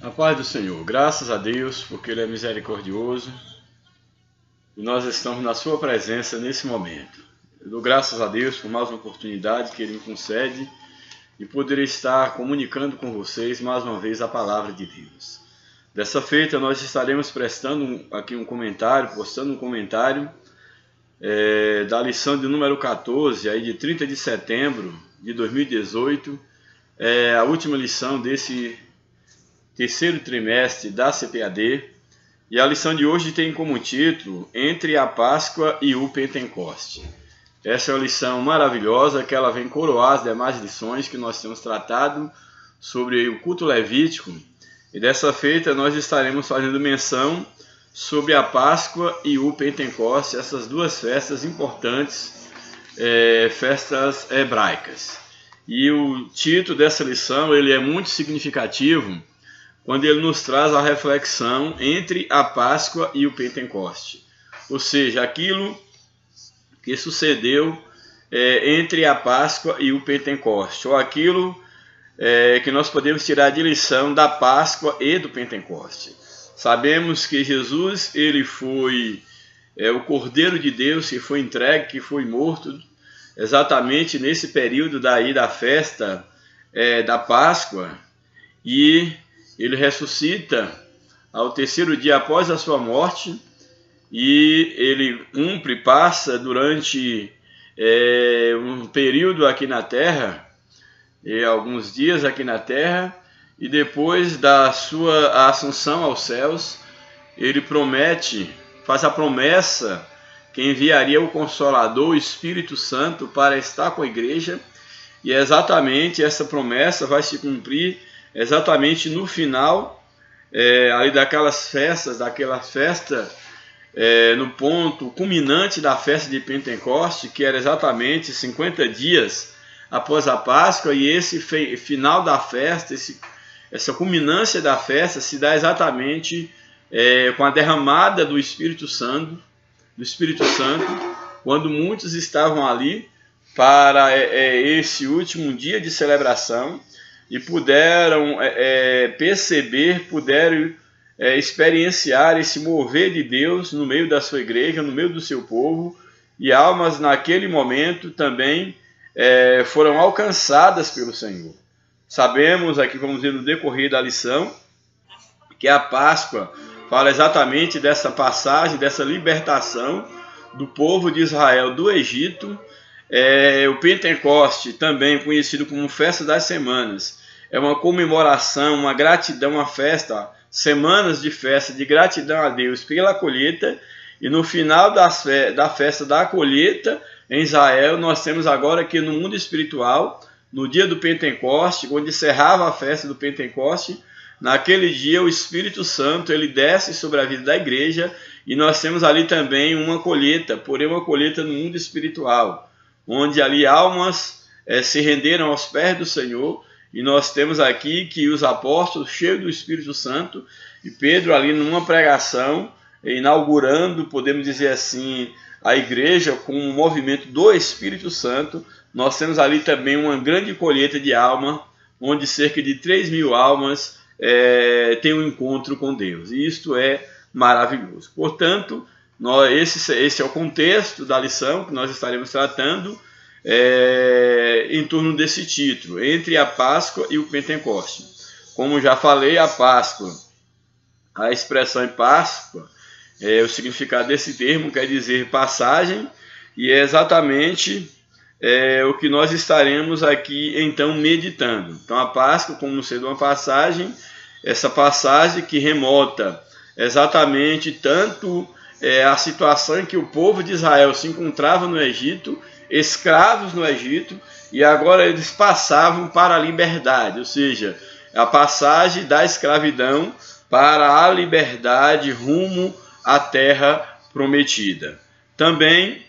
A paz do Senhor, graças a Deus, porque Ele é misericordioso e nós estamos na Sua presença nesse momento. Eu dou graças a Deus por mais uma oportunidade que Ele me concede de poder estar comunicando com vocês mais uma vez a palavra de Deus. Dessa feita, nós estaremos prestando aqui postando um comentário da lição de número 14, aí de 30 de setembro de 2018, a última lição desse terceiro trimestre da CPAD, e a lição de hoje tem como título Entre a Páscoa e o Pentecoste. Essa é uma lição maravilhosa que ela vem coroar as demais lições que nós temos tratado sobre o culto levítico, e dessa feita nós estaremos fazendo menção sobre a Páscoa e o Pentecoste, essas duas festas importantes, festas hebraicas. E o título dessa lição ele é muito significativo quando ele nos traz a reflexão entre a Páscoa e o Pentecoste. Ou seja, aquilo que sucedeu entre a Páscoa e o Pentecoste, ou aquilo que nós podemos tirar de lição da Páscoa e do Pentecoste. Sabemos que Jesus ele foi o Cordeiro de Deus que foi entregue, que foi morto, exatamente nesse período daí da festa da Páscoa, e ele ressuscita ao terceiro dia após a sua morte, e ele passa durante um período aqui na terra, alguns dias aqui na terra, e depois da sua ascensão aos céus, ele faz a promessa que enviaria o Consolador, o Espírito Santo, para estar com a igreja, e exatamente essa promessa vai se cumprir exatamente no final ali daquela festa, no ponto culminante da festa de Pentecoste, que era exatamente 50 dias após a Páscoa, e esse final da festa, essa culminância da festa se dá exatamente com a derramada do Espírito Santo, quando muitos estavam ali para esse último dia de celebração, e puderam perceber, puderam experienciar esse mover de Deus no meio da sua igreja, no meio do seu povo, e almas naquele momento também foram alcançadas pelo Senhor. Sabemos, aqui vamos ver no decorrer da lição, que a Páscoa fala exatamente dessa passagem, dessa libertação do povo de Israel do Egito. O Pentecoste, também conhecido como Festa das Semanas, é uma comemoração, uma gratidão, uma festa, semanas de festa, de gratidão a Deus pela colheita. E no final da festa da colheita em Israel, nós temos agora que no mundo espiritual, no dia do Pentecoste, quando encerrava a festa do Pentecoste, naquele dia o Espírito Santo ele desce sobre a vida da igreja, e nós temos ali também uma colheita, porém uma colheita no mundo espiritual, onde ali almas se renderam aos pés do Senhor. E nós temos aqui que os apóstolos, cheios do Espírito Santo, e Pedro ali numa pregação, inaugurando, podemos dizer assim, a igreja com um movimento do Espírito Santo. Nós temos ali também uma grande colheita de alma, onde cerca de 3.000 almas têm um encontro com Deus. E isto é maravilhoso. Portanto, esse é o contexto da lição que nós estaremos tratando em torno desse título, Entre a Páscoa e o Pentecoste. Como já falei, a Páscoa, a expressão em Páscoa, o significado desse termo quer dizer passagem, e é exatamente o que nós estaremos aqui então meditando. Então a Páscoa como sendo uma passagem, essa passagem que remota exatamente tanto a situação em que o povo de Israel se encontrava no Egito, escravos no Egito, e agora eles passavam para a liberdade, ou seja, a passagem da escravidão para a liberdade rumo à terra prometida. Também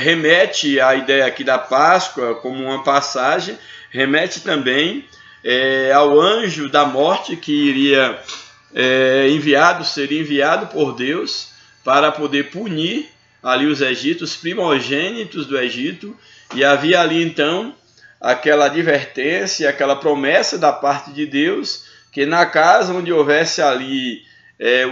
remete à ideia aqui da Páscoa como uma passagem, remete também ao anjo da morte que iria seria enviado por Deus para poder punir ali os egípcios, primogênitos do Egito, e havia ali então aquela advertência, aquela promessa da parte de Deus que na casa onde houvesse ali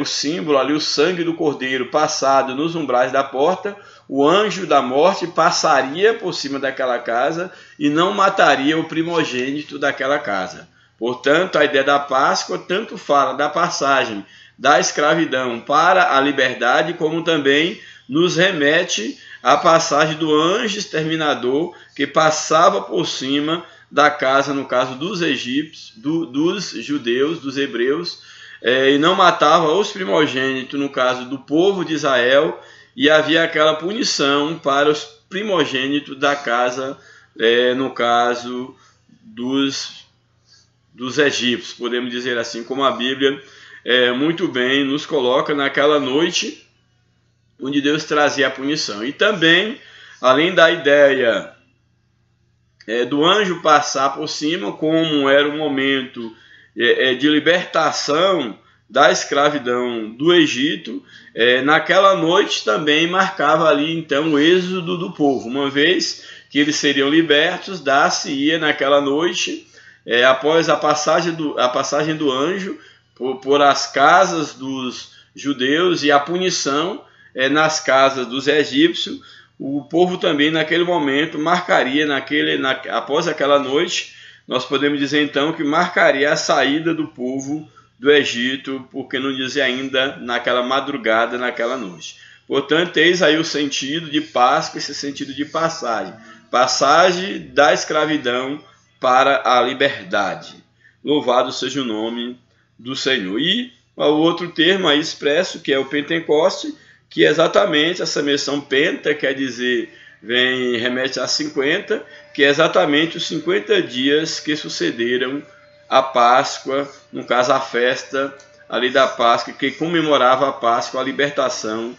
o símbolo, ali o sangue do cordeiro passado nos umbrais da porta, o anjo da morte passaria por cima daquela casa e não mataria o primogênito daquela casa. Portanto, a ideia da Páscoa tanto fala da passagem da escravidão para a liberdade, como também nos remete à passagem do anjo exterminador que passava por cima da casa, no caso dos egípcios, dos judeus, dos hebreus, e não matava os primogênitos, no caso do povo de Israel, e havia aquela punição para os primogênitos da casa, no caso dos egípcios, podemos dizer assim, como a Bíblia muito bem nos coloca naquela noite onde Deus trazia a punição. E também, além da ideia do anjo passar por cima, como era um momento de libertação da escravidão do Egito, naquela noite também marcava ali então o êxodo do povo, uma vez que eles seriam libertos, dar-se-ia naquela noite, após a passagem do anjo por as casas dos judeus e a punição nas casas dos egípcios, o povo também naquele momento marcaria, após aquela noite, nós podemos dizer então que marcaria a saída do povo do Egito, porque não dizia ainda naquela madrugada, naquela noite. Portanto, eis aí o sentido de Páscoa, esse sentido de passagem. Passagem da escravidão para a liberdade. Louvado seja o nome do Senhor. E o outro termo aí expresso, que é o Pentecoste, que é exatamente essa menção penta, quer dizer, remete a 50, que é exatamente os 50 dias que sucederam a Páscoa, no caso a festa ali da Páscoa, que comemorava a Páscoa, a libertação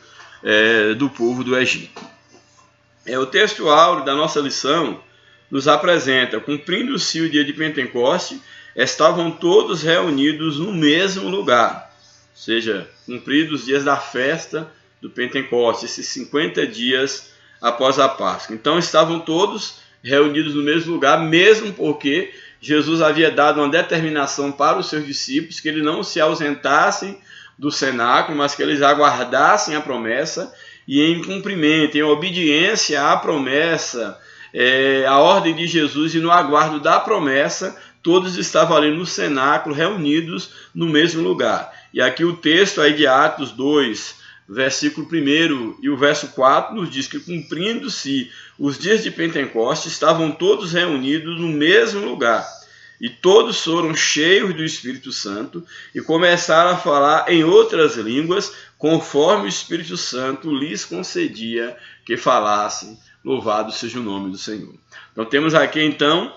do povo do Egito. O texto áureo da nossa lição nos apresenta: cumprindo-se o dia de Pentecoste, estavam todos reunidos no mesmo lugar, ou seja, cumpridos os dias da festa do Pentecoste, esses 50 dias após a Páscoa. Então estavam todos reunidos no mesmo lugar, mesmo porque Jesus havia dado uma determinação para os seus discípulos que eles não se ausentassem do cenáculo, mas que eles aguardassem a promessa, e em cumprimento, em obediência à promessa, a ordem de Jesus, e no aguardo da promessa, todos estavam ali no cenáculo, reunidos no mesmo lugar. E aqui o texto aí de Atos 2, versículo 1 e o verso 4 nos diz que, cumprindo-se os dias de Pentecostes, estavam todos reunidos no mesmo lugar. E todos foram cheios do Espírito Santo e começaram a falar em outras línguas, conforme o Espírito Santo lhes concedia que falassem. Louvado seja o nome do Senhor. Então temos aqui então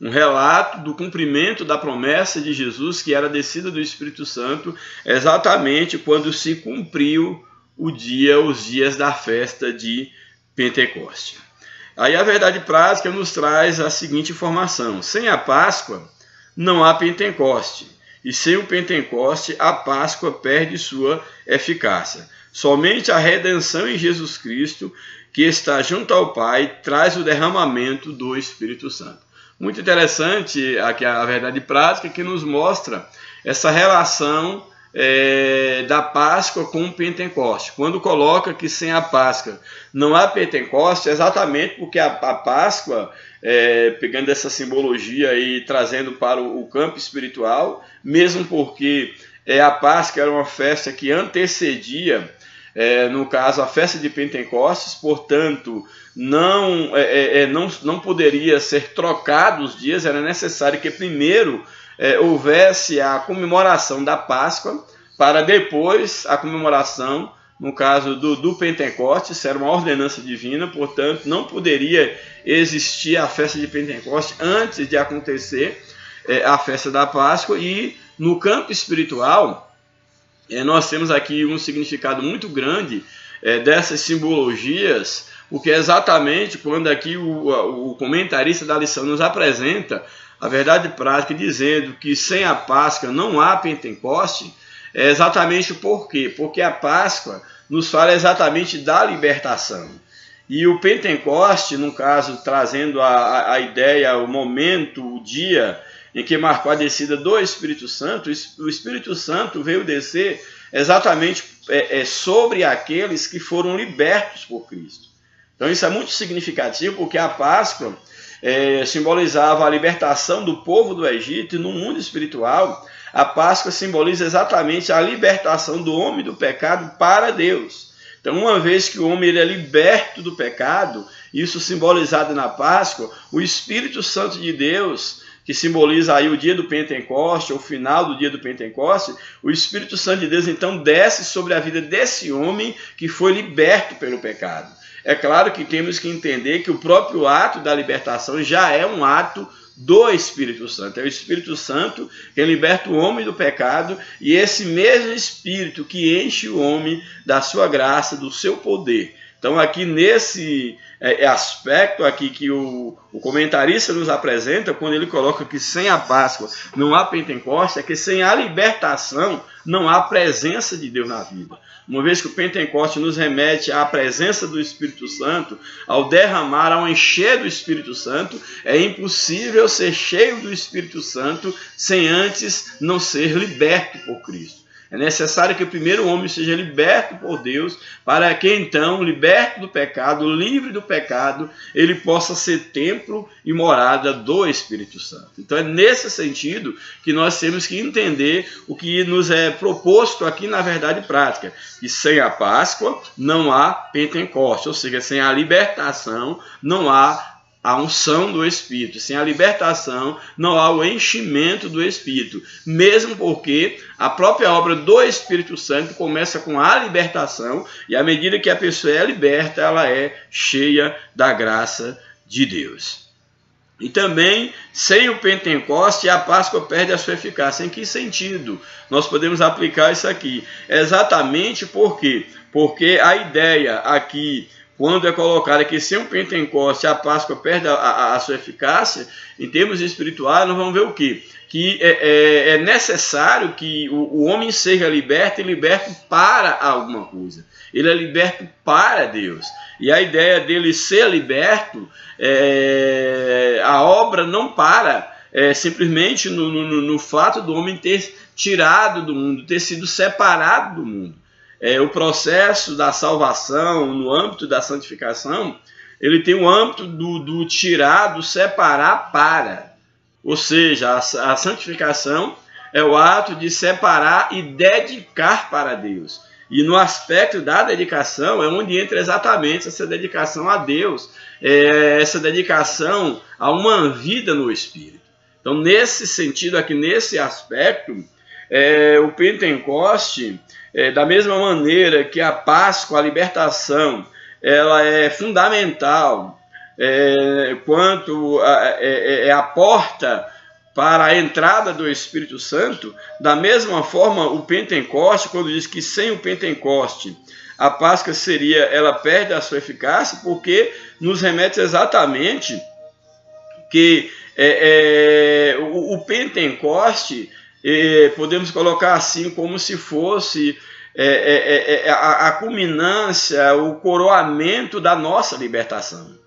um relato do cumprimento da promessa de Jesus, que era a descida do Espírito Santo, exatamente quando se cumpriu os dias da festa de Pentecoste. Aí a verdade prática nos traz a seguinte informação: sem a Páscoa não há Pentecoste, e sem o Pentecoste a Páscoa perde sua eficácia. Somente a redenção em Jesus Cristo, que está junto ao Pai, traz o derramamento do Espírito Santo. Muito interessante aqui a verdade prática, que nos mostra essa relação da Páscoa com o Pentecoste. Quando coloca que sem a Páscoa não há Pentecoste, é exatamente porque a Páscoa, pegando essa simbologia e trazendo para o campo espiritual, mesmo porque a Páscoa era uma festa que antecedia, no caso, a festa de Pentecostes, portanto, não poderia ser trocado os dias, era necessário que primeiro houvesse a comemoração da Páscoa, para depois a comemoração, no caso do Pentecostes. Isso era uma ordenança divina, portanto, não poderia existir a festa de Pentecostes antes de acontecer a festa da Páscoa. E no campo espiritual, nós temos aqui um significado muito grande dessas simbologias, porque é exatamente quando aqui o comentarista da lição nos apresenta a verdade prática, dizendo que sem a Páscoa não há Pentecoste, é exatamente por quê? Porque a Páscoa nos fala exatamente da libertação. E o Pentecoste, no caso, trazendo a ideia, o momento, o dia em que marcou a descida do Espírito Santo, o Espírito Santo veio descer exatamente sobre aqueles que foram libertos por Cristo. Então isso é muito significativo, porque a Páscoa simbolizava a libertação do povo do Egito, e no mundo espiritual, a Páscoa simboliza exatamente a libertação do homem do pecado para Deus. Então, uma vez que o homem ele é liberto do pecado, isso simbolizado na Páscoa, o Espírito Santo de Deus, que simboliza aí o dia do Pentecoste, o final do dia do Pentecoste, o Espírito Santo de Deus então desce sobre a vida desse homem que foi liberto pelo pecado. É claro que temos que entender que o próprio ato da libertação já é um ato do Espírito Santo. É o Espírito Santo que liberta o homem do pecado, e esse mesmo Espírito que enche o homem da sua graça, do seu poder. Então aqui nesse aspecto aqui que o comentarista nos apresenta, quando ele coloca que sem a Páscoa não há Pentecoste, é que sem a libertação não há presença de Deus na vida. Uma vez que o Pentecoste nos remete à presença do Espírito Santo, ao derramar, ao encher do Espírito Santo, é impossível ser cheio do Espírito Santo sem antes não ser liberto por Cristo. É necessário que primeiro o homem seja liberto por Deus, para que então, liberto do pecado, livre do pecado, ele possa ser templo e morada do Espírito Santo. Então é nesse sentido que nós temos que entender o que nos é proposto aqui na verdade prática, que sem a Páscoa não há Pentecoste, ou seja, sem a libertação não há a unção do Espírito. Sem a libertação não há o enchimento do Espírito, mesmo porque a própria obra do Espírito Santo começa com a libertação, e à medida que a pessoa é liberta, ela é cheia da graça de Deus. E também, sem o Pentecoste, a Páscoa perde a sua eficácia. Em que sentido nós podemos aplicar isso aqui? Exatamente porque a ideia aqui, quando é colocado que sem o Pentecoste a Páscoa perde a sua eficácia, em termos espirituais, nós vamos ver o quê? Que é necessário que o homem seja liberto e liberto para alguma coisa. Ele é liberto para Deus. E a ideia dele ser liberto, a obra não para simplesmente no fato do homem ter tirado do mundo, ter sido separado do mundo. O processo da salvação, no âmbito da santificação, ele tem o âmbito do tirar, do separar para. Ou seja, a santificação é o ato de separar e dedicar para Deus. E no aspecto da dedicação é onde entra exatamente essa dedicação a Deus, essa dedicação a uma vida no Espírito. Então, nesse sentido aqui, nesse aspecto, o Pentecoste, da mesma maneira que a Páscoa, a libertação, ela é fundamental quanto a porta para a entrada do Espírito Santo, da mesma forma o Pentecoste, quando diz que sem o Pentecoste a Páscoa ela perde a sua eficácia, porque nos remete exatamente que o Pentecoste, podemos colocar assim como se fosse a culminância, o coroamento da nossa libertação.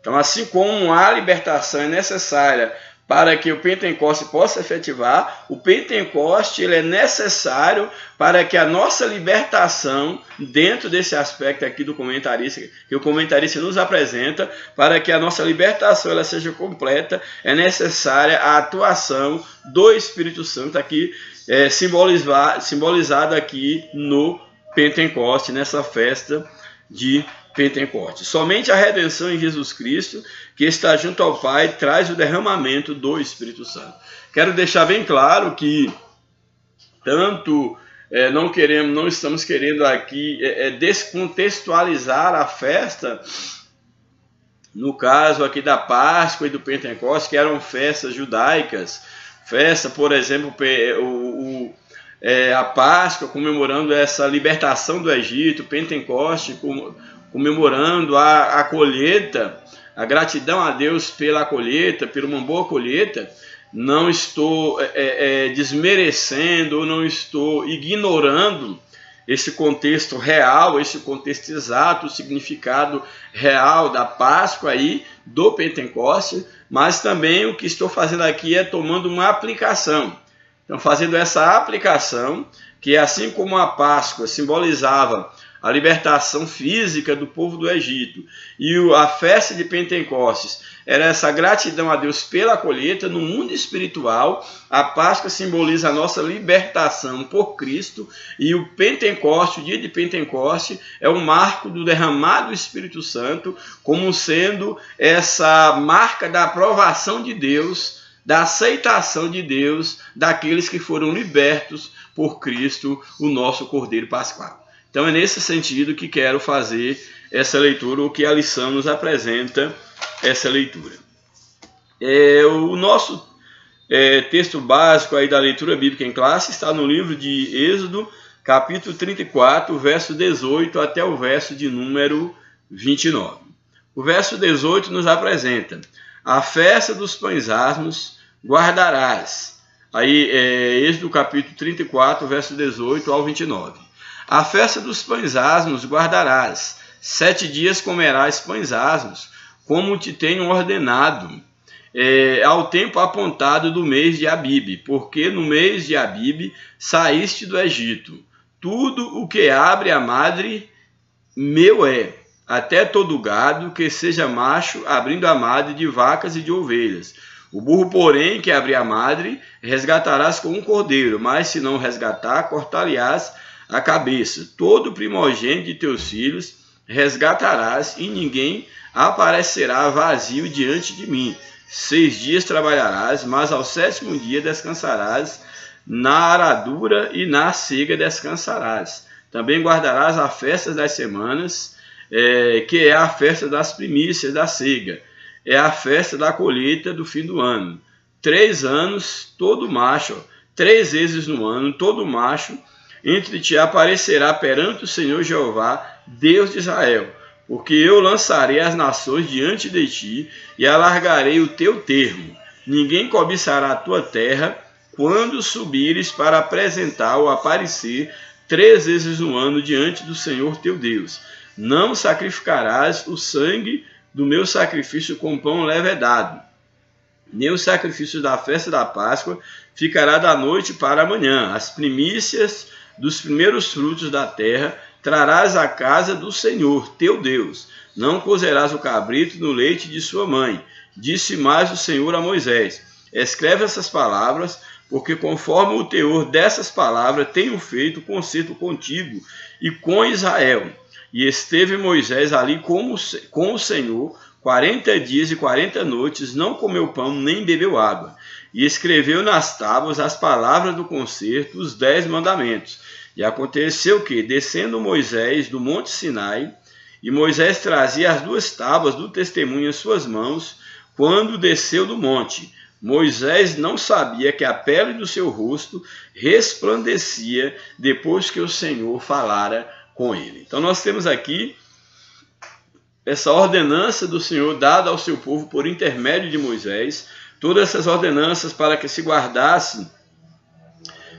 Então, assim como a libertação é necessária para que o Pentecoste possa efetivar, o Pentecoste ele é necessário para que a nossa libertação, dentro desse aspecto aqui do comentarista, que o comentarista nos apresenta, para que a nossa libertação ela seja completa, é necessária a atuação do Espírito Santo aqui, simbolizado aqui no Pentecoste, nessa festa de Pentecoste. Somente a redenção em Jesus Cristo, que está junto ao Pai, traz o derramamento do Espírito Santo. Quero deixar bem claro que tanto não estamos querendo aqui descontextualizar a festa, no caso aqui da Páscoa e do Pentecoste, que eram festas judaicas. Festa, por exemplo, a Páscoa comemorando essa libertação do Egito, Pentecoste comemorando a colheita, a gratidão a Deus pela colheita, por uma boa colheita. Não estou desmerecendo ou não estou ignorando esse contexto real, esse contexto exato, o significado real da Páscoa aí, do Pentecoste, mas também o que estou fazendo aqui é tomando uma aplicação. Então, fazendo essa aplicação, que assim como a Páscoa simbolizava a libertação física do povo do Egito, e a festa de Pentecostes era essa gratidão a Deus pela colheita, no mundo espiritual, a Páscoa simboliza a nossa libertação por Cristo, e o Pentecoste, o dia de Pentecoste, é o marco do derramado do Espírito Santo, como sendo essa marca da aprovação de Deus, da aceitação de Deus, daqueles que foram libertos por Cristo, o nosso Cordeiro Pascual. Então é nesse sentido que quero fazer essa leitura, o que a lição nos apresenta essa leitura. O nosso texto básico aí da leitura bíblica em classe está no livro de Êxodo, capítulo 34, verso 18 até o verso de número 29. O verso 18 nos apresenta: a festa dos pães asmos guardarás. Aí Êxodo capítulo 34, verso 18 ao 29. A festa dos pães asmos guardarás, 7 dias comerás pães asmos, como te tenho ordenado, ao tempo apontado do mês de Abibe, porque no mês de Abibe saíste do Egito. Tudo o que abre a madre meu é, até todo gado que seja macho, abrindo a madre de vacas e de ovelhas. O burro, porém, que abrir a madre, resgatarás com um cordeiro, mas se não resgatar, cortar-lhe-ás a cabeça. Todo primogênito de teus filhos resgatarás, e ninguém aparecerá vazio diante de mim. 6 dias trabalharás, mas ao 7º dia descansarás, na aradura e na sega descansarás. Também guardarás a festa das semanas, que é a festa das primícias da sega, é a festa da colheita do fim do ano. 3 anos, todo macho, 3 vezes no ano, todo macho, entre ti aparecerá perante o Senhor Jeová, Deus de Israel, porque eu lançarei as nações diante de ti e alargarei o teu termo. Ninguém cobiçará a tua terra quando subires para apresentar ou aparecer 3 vezes no ano diante do Senhor teu Deus. Não sacrificarás o sangue do meu sacrifício com pão levedado, nem o sacrifício da festa da Páscoa ficará da noite para amanhã. As primícias dos primeiros frutos da terra trarás à casa do Senhor teu Deus. Não cozerás o cabrito no leite de sua mãe. Disse mais o Senhor a Moisés: escreve essas palavras, porque conforme o teor dessas palavras tenho feito concerto contigo e com Israel. E esteve Moisés ali com o Senhor 40 dias e 40 noites, não comeu pão nem bebeu água. E escreveu nas tábuas as palavras do concerto, os 10 mandamentos. E aconteceu que, descendo Moisés do monte Sinai, e Moisés trazia as 2 tábuas do testemunho em suas mãos, quando desceu do monte, Moisés não sabia que a pele do seu rosto resplandecia depois que o Senhor falara com ele. Então nós temos aqui essa ordenança do Senhor dada ao seu povo por intermédio de Moisés, todas essas ordenanças para que se guardasse,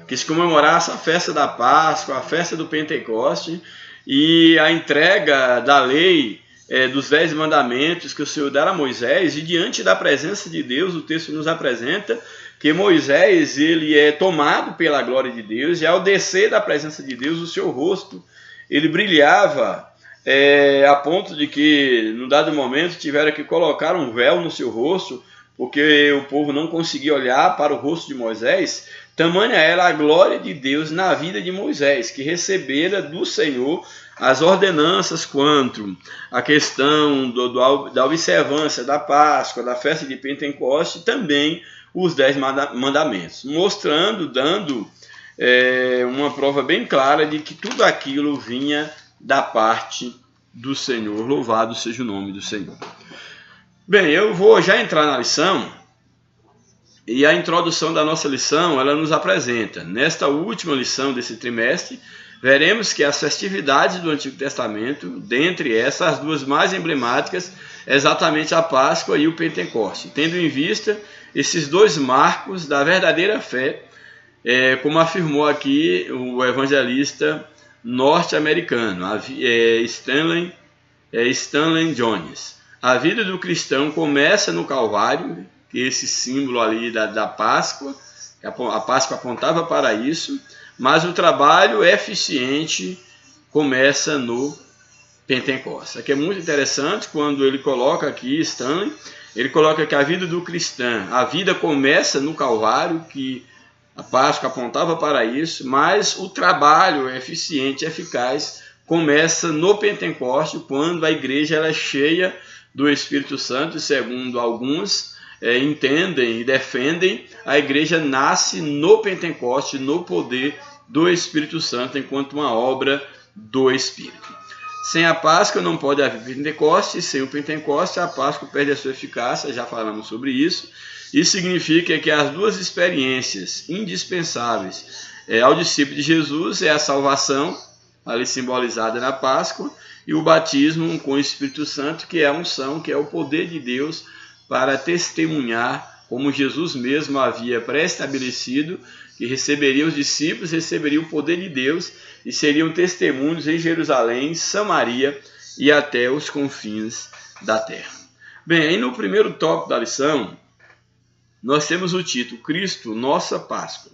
que se comemorasse a festa da Páscoa, a festa do Pentecoste e a entrega da lei dos 10 mandamentos que o Senhor dera a Moisés. E diante da presença de Deus, o texto nos apresenta que Moisés ele é tomado pela glória de Deus, e ao descer da presença de Deus, o seu rosto ele brilhava a ponto de que, num dado momento, tiveram que colocar um véu no seu rosto, porque o povo não conseguia olhar para o rosto de Moisés. Tamanha era a glória de Deus na vida de Moisés, que recebera do Senhor as ordenanças quanto à questão da observância da Páscoa, da festa de Pentecoste, e também os 10 mandamentos, mostrando, dando uma prova bem clara de que tudo aquilo vinha da parte do Senhor. Louvado seja o nome do Senhor. Bem, eu vou já entrar na lição, e a introdução da nossa lição, ela nos apresenta, nesta última lição desse trimestre, veremos que as festividades do Antigo Testamento, dentre essas, as 2 mais emblemáticas, exatamente a Páscoa e o Pentecoste, tendo em vista esses 2 marcos da verdadeira fé, como afirmou aqui o evangelista norte-americano, Stanley Jones. A vida do cristão começa no Calvário, que é esse símbolo ali da Páscoa, que a Páscoa apontava para isso, mas o trabalho eficiente começa no Pentecostes. Aqui é muito interessante quando ele coloca aqui, Stanley, ele coloca que a vida do cristão, a vida começa no Calvário, que a Páscoa apontava para isso, mas o trabalho eficiente, eficaz, começa no Pentecostes, quando a igreja ela é cheia do Espírito Santo, segundo alguns entendem e defendem, a igreja nasce no Pentecostes, no poder do Espírito Santo, enquanto uma obra do Espírito. Sem a Páscoa não pode haver Pentecostes, sem o Pentecostes a Páscoa perde a sua eficácia, já falamos sobre isso. Isso significa que as duas experiências indispensáveis ao discípulo de Jesus é a salvação, ali simbolizada na Páscoa, e o batismo com o Espírito Santo, que é a unção, que é o poder de Deus para testemunhar, como Jesus mesmo havia pré-estabelecido, que receberia os discípulos, receberiam o poder de Deus e seriam testemunhos em Jerusalém, Samaria e até os confins da terra. Bem, aí no primeiro tópico da lição, nós temos o título Cristo, Nossa Páscoa.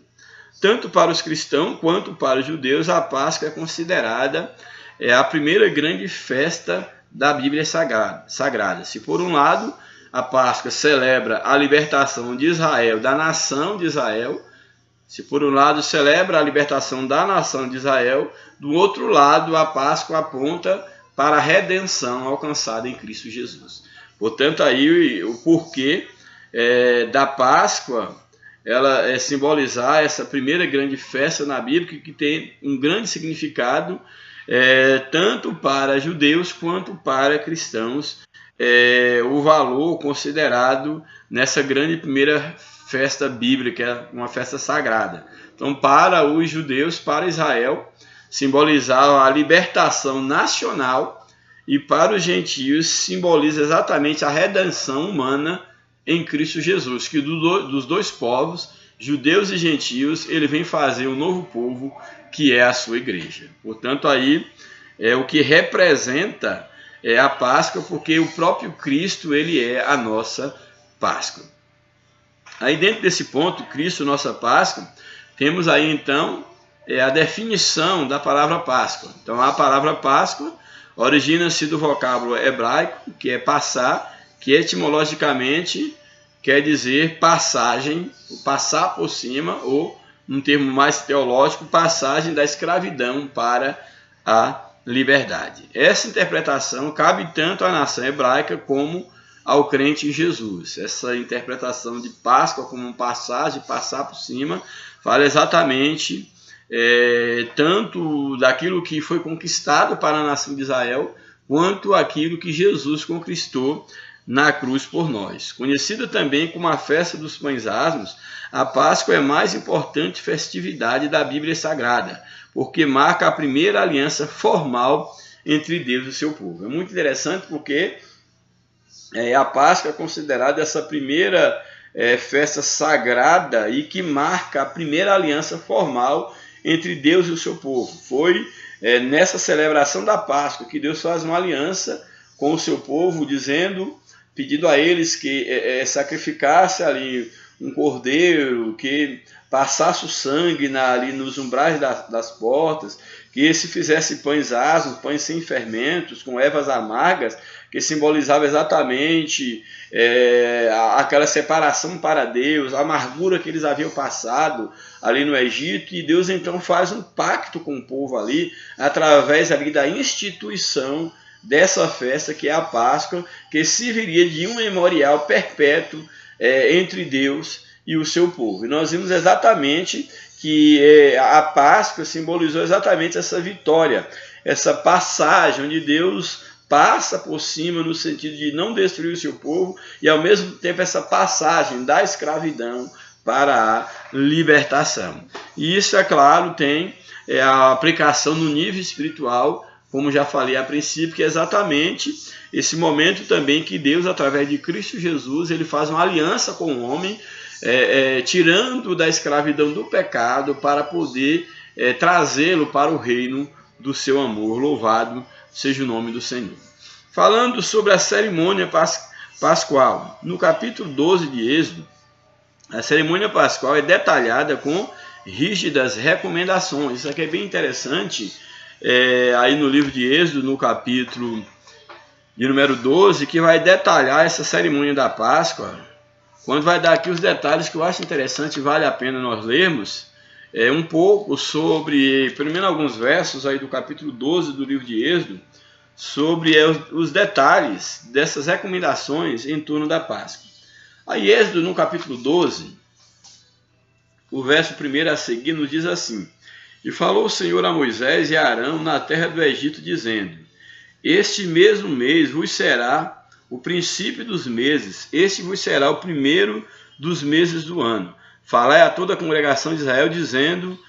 Tanto para os cristãos quanto para os judeus, a Páscoa é considerada a primeira grande festa da Bíblia Sagrada. Se por um lado, a Páscoa celebra a libertação de Israel, da nação de Israel, se por um lado celebra a libertação da nação de Israel, do outro lado a Páscoa aponta para a redenção alcançada em Cristo Jesus. Portanto, aí o porquê da Páscoa, ela é simbolizar essa primeira grande festa na Bíblia, que tem um grande significado, tanto para judeus quanto para cristãos, o valor considerado nessa grande primeira festa bíblica, uma festa sagrada. Então, para os judeus, para Israel, simbolizava a libertação nacional, e para os gentios simboliza exatamente a redenção humana em Cristo Jesus, que dos dois povos, judeus e gentios, ele vem fazer um novo povo, que é a sua igreja. Portanto, aí é o que representa a Páscoa, porque o próprio Cristo, ele é a nossa Páscoa. Aí dentro desse ponto, Cristo, nossa Páscoa, temos aí então a definição da palavra Páscoa. Então a palavra Páscoa origina-se do vocábulo hebraico, que é passar, que etimologicamente quer dizer passagem, passar por cima, ou, num termo mais teológico, passagem da escravidão para a liberdade. Essa interpretação cabe tanto à nação hebraica como ao crente em Jesus. Essa interpretação de Páscoa como passagem, passar por cima, fala exatamente tanto daquilo que foi conquistado para a nação de Israel, quanto aquilo que Jesus conquistou na cruz por nós. Conhecida também como a festa dos pães asmos, a Páscoa é a mais importante festividade da Bíblia Sagrada, porque marca a primeira aliança formal entre Deus e o seu povo. É muito interessante porque a Páscoa é considerada essa primeira festa sagrada e que marca a primeira aliança formal entre Deus e o seu povo. Foi nessa celebração da Páscoa que Deus faz uma aliança com o seu povo, pedindo a eles que sacrificasse ali um cordeiro, que passasse o sangue ali nos umbrais das portas, que se fizesse pães asmos, pães sem fermentos, com ervas amargas, que simbolizava exatamente aquela separação para Deus, a amargura que eles haviam passado ali no Egito, e Deus então faz um pacto com o povo ali, através ali da instituição dessa festa que é a Páscoa, que serviria de um memorial perpétuo entre Deus e o seu povo. E nós vimos exatamente que a Páscoa simbolizou exatamente essa vitória, essa passagem onde Deus passa por cima no sentido de não destruir o seu povo, e ao mesmo tempo essa passagem da escravidão para a libertação. E isso, é claro, tem a aplicação no nível espiritual, como já falei a princípio, que é exatamente esse momento também que Deus, através de Cristo Jesus, ele faz uma aliança com o homem, tirando da escravidão do pecado para poder trazê-lo para o reino do seu amor. Louvado seja o nome do Senhor. falando sobre a cerimônia pascual. No capítulo 12 de Êxodo, a cerimônia pascual é detalhada com rígidas recomendações. Isso aqui é bem interessante, aí no livro de Êxodo, no capítulo de número 12, que vai detalhar essa cerimônia da Páscoa, quando vai dar aqui os detalhes que eu acho interessante e vale a pena nós lermos, um pouco sobre, pelo menos alguns versos aí do capítulo 12 do livro de Êxodo, sobre os detalhes dessas recomendações em torno da Páscoa. Aí Êxodo, no capítulo 12, o verso 1 a seguir nos diz assim: E falou o Senhor a Moisés e a Arão na terra do Egito, dizendo: Este mesmo mês vos será o princípio dos meses, este vos será o primeiro dos meses do ano. Falai a toda a congregação de Israel, dizendo,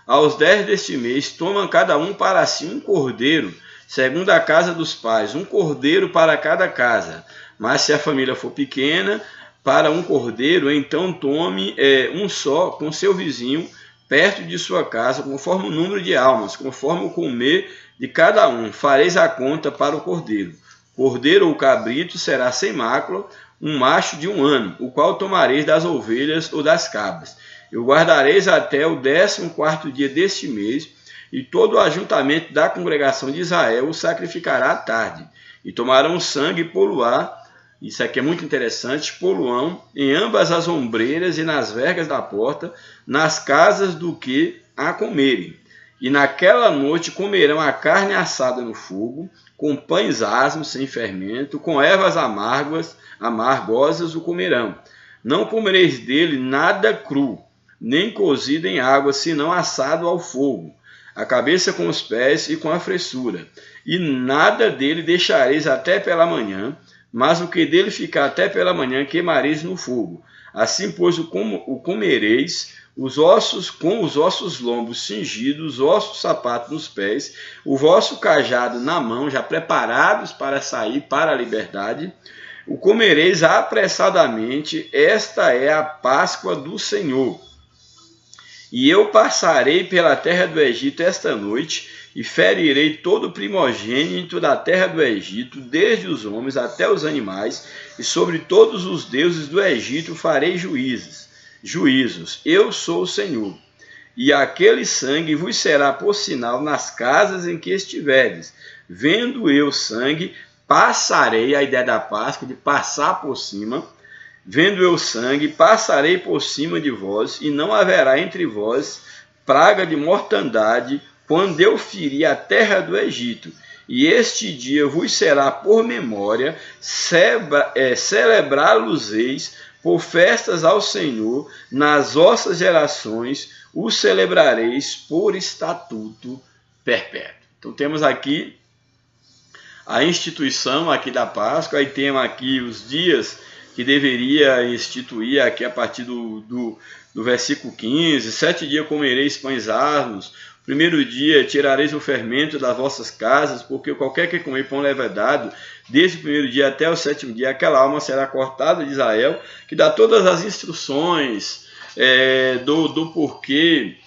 aos 10 deste mês, tomam cada um para si um cordeiro, segundo a casa dos pais, um cordeiro para cada casa. Mas se a família for pequena, para um cordeiro, então tome um só com seu vizinho, perto de sua casa, conforme o número de almas, conforme o comer de cada um. Fareis a conta para o cordeiro. Cordeiro ou cabrito será sem mácula, um macho de 1 ano, o qual tomareis das ovelhas ou das cabras. E o guardareis até o 14º dia deste mês, e todo o ajuntamento da congregação de Israel o sacrificará à tarde. E tomarão o sangue e poluá, isso aqui é muito interessante, poluão em ambas as ombreiras e nas vergas da porta, nas casas do que a comerem. E naquela noite comerão a carne assada no fogo, com pães asmos sem fermento, com ervas amargosas o comerão. Não comereis dele nada cru, nem cozido em água, senão assado ao fogo, a cabeça com os pés e com a fressura. E nada dele deixareis até pela manhã, mas o que dele ficar até pela manhã queimareis no fogo. Assim, pois, o comereis, os ossos com os ossos lombos cingidos, os ossos sapatos nos pés, o vosso cajado na mão, já preparados para sair para a liberdade. O comereis apressadamente, esta é a Páscoa do Senhor. E eu passarei pela terra do Egito esta noite, e ferirei todo o primogênito da terra do Egito, desde os homens até os animais, e sobre todos os deuses do Egito farei juízos. Eu sou o Senhor. E aquele sangue vos será por sinal nas casas em que estiverdes. Vendo eu sangue, passarei, a ideia da Páscoa, de passar por cima. Vendo eu sangue, passarei por cima de vós, e não haverá entre vós praga de mortandade, quando eu ferir a terra do Egito. E este dia vos será por memória, celebrá-los-eis por festas ao Senhor, nas vossas gerações, o celebrareis por estatuto perpétuo. Então temos aqui a instituição aqui da Páscoa, aí temos aqui os dias que deveria instituir aqui a partir do versículo 15, 7 dias comereis pães asmos, primeiro dia tirareis o fermento das vossas casas, porque qualquer que comer pão levedado, desde o primeiro dia até o 7º dia, aquela alma será cortada de Israel, que dá todas as instruções do porquê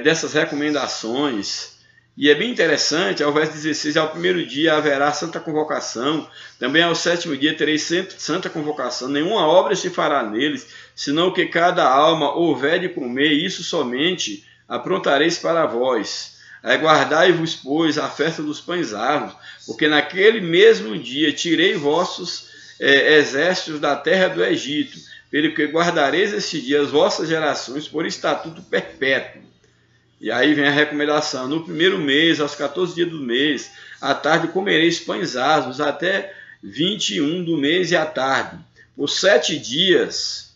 dessas recomendações. E é bem interessante, ao verso 16, ao primeiro dia haverá santa convocação, também ao 7º dia tereis santa convocação, nenhuma obra se fará neles, senão que cada alma houver de comer, isso somente aprontareis para vós. Guardai-vos, pois, a festa dos pães asmos, porque naquele mesmo dia tirei vossos exércitos da terra do Egito, pelo que guardareis este dia as vossas gerações por estatuto perpétuo. E aí vem a recomendação: no primeiro mês, aos 14 dias do mês, à tarde comereis pães asmos, até 21 do mês e à tarde. Por 7 dias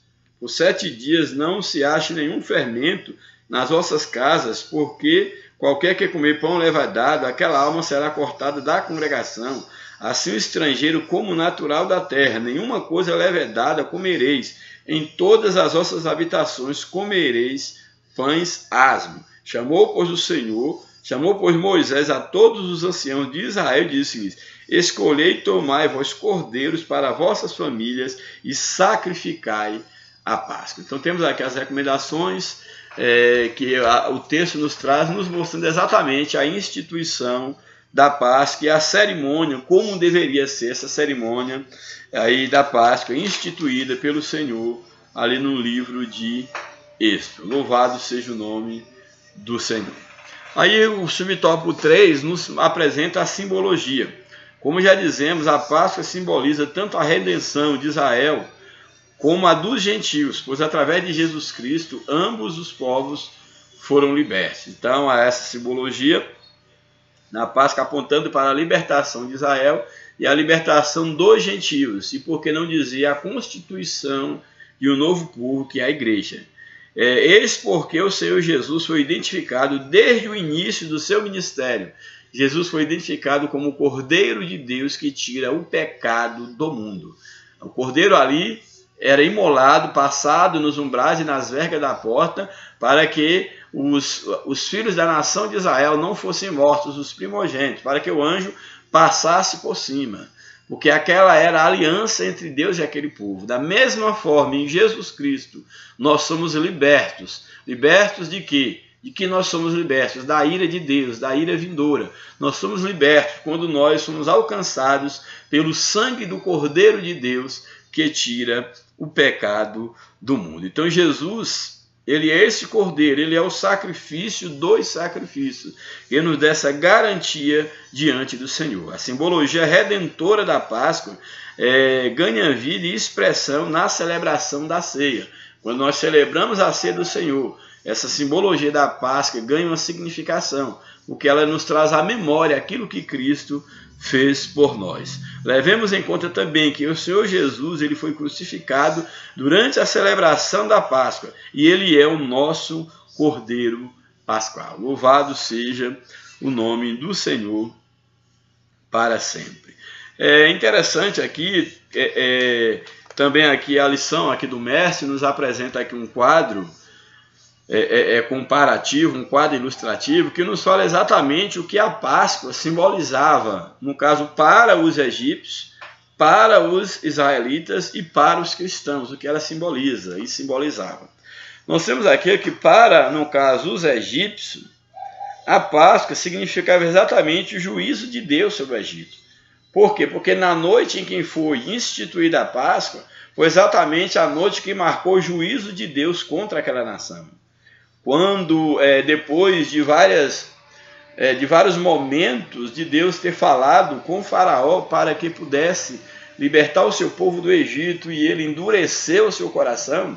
não se ache nenhum fermento nas vossas casas, porque qualquer que comer pão levedado, aquela alma será cortada da congregação. Assim o estrangeiro como o natural da terra, nenhuma coisa levedada comereis. Em todas as vossas habitações comereis pães asmos. Chamou, pois, Moisés a todos os anciãos de Israel e disse-lhes: escolhei e tomai vós cordeiros para vossas famílias e sacrificai a Páscoa. Então temos aqui as recomendações que o texto nos traz, nos mostrando exatamente a instituição da Páscoa e a cerimônia, como deveria ser essa cerimônia aí da Páscoa, instituída pelo Senhor ali no livro de Êxodo. Louvado seja o nome do Senhor. Aí o subtópico 3 nos apresenta a simbologia. Como já dizemos, a Páscoa simboliza tanto a redenção de Israel como a dos gentios, pois através de Jesus Cristo ambos os povos foram libertos. Então, há essa simbologia na Páscoa apontando para a libertação de Israel e a libertação dos gentios, e por que não dizer a constituição de um novo povo, que é a igreja. Eis porque o Senhor Jesus foi identificado desde o início do seu ministério. Jesus foi identificado como o Cordeiro de Deus que tira o pecado do mundo. O Cordeiro ali era imolado, passado nos umbrais e nas vergas da porta, para que os filhos da nação de Israel não fossem mortos, os primogênitos, para que o anjo passasse por cima, porque aquela era a aliança entre Deus e aquele povo. Da mesma forma, em Jesus Cristo, nós somos libertos. Libertos de quê? De que nós somos libertos? Da ira de Deus, da ira vindoura. Nós somos libertos quando nós somos alcançados pelo sangue do Cordeiro de Deus, que tira o pecado do mundo. Então Jesus, ele é esse Cordeiro, ele é o sacrifício dos sacrifícios, que nos dá essa garantia diante do Senhor. A simbologia redentora da Páscoa ganha vida e expressão na celebração da ceia. Quando nós celebramos a ceia do Senhor, essa simbologia da Páscoa ganha uma significação, porque ela nos traz à memória aquilo que Cristo fez por nós. Levemos em conta também que o Senhor Jesus, ele foi crucificado durante a celebração da Páscoa e ele é o nosso Cordeiro Pascual. Louvado seja o nome do Senhor para sempre. É interessante aqui, também aqui a lição aqui do mestre nos apresenta aqui um quadro comparativo, um quadro ilustrativo, que nos fala exatamente o que a Páscoa simbolizava, no caso, para os egípcios, para os israelitas e para os cristãos, o que ela simboliza e simbolizava. Nós temos aqui que para, no caso, os egípcios, a Páscoa significava exatamente o juízo de Deus sobre o Egito. Por quê? Porque na noite em que foi instituída a Páscoa, foi exatamente a noite que marcou o juízo de Deus contra aquela nação. Quando, depois de vários momentos de Deus ter falado com o faraó para que pudesse libertar o seu povo do Egito e ele endureceu o seu coração,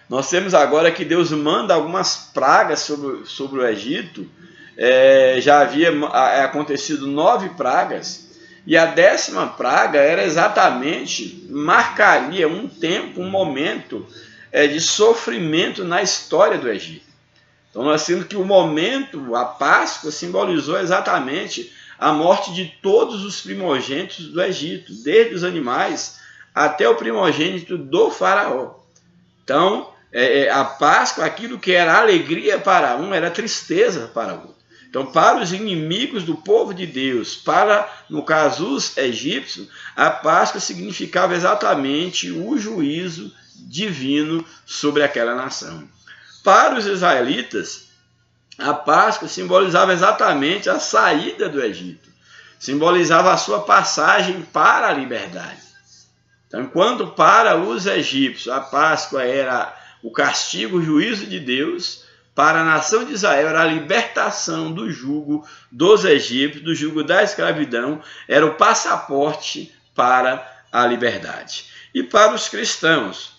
nós temos agora que Deus manda algumas pragas sobre o Egito. Já havia acontecido 9 pragas, e a 10ª praga era exatamente, marcaria um tempo, um momento de sofrimento na história do Egito. Então nós temos que o momento, a Páscoa, simbolizou exatamente a morte de todos os primogênitos do Egito, desde os animais até o primogênito do faraó. Então, a Páscoa, aquilo que era alegria para um, era tristeza para outro. Então, para os inimigos do povo de Deus, para, no caso, os egípcios, a Páscoa significava exatamente o juízo divino sobre aquela nação. Para os israelitas, a Páscoa simbolizava exatamente a saída do Egito, simbolizava a sua passagem para a liberdade. Então, enquanto para os egípcios a Páscoa era o castigo, o juízo de Deus, para a nação de Israel era a libertação do jugo dos egípcios, do jugo da escravidão, era o passaporte para a liberdade. E para os cristãos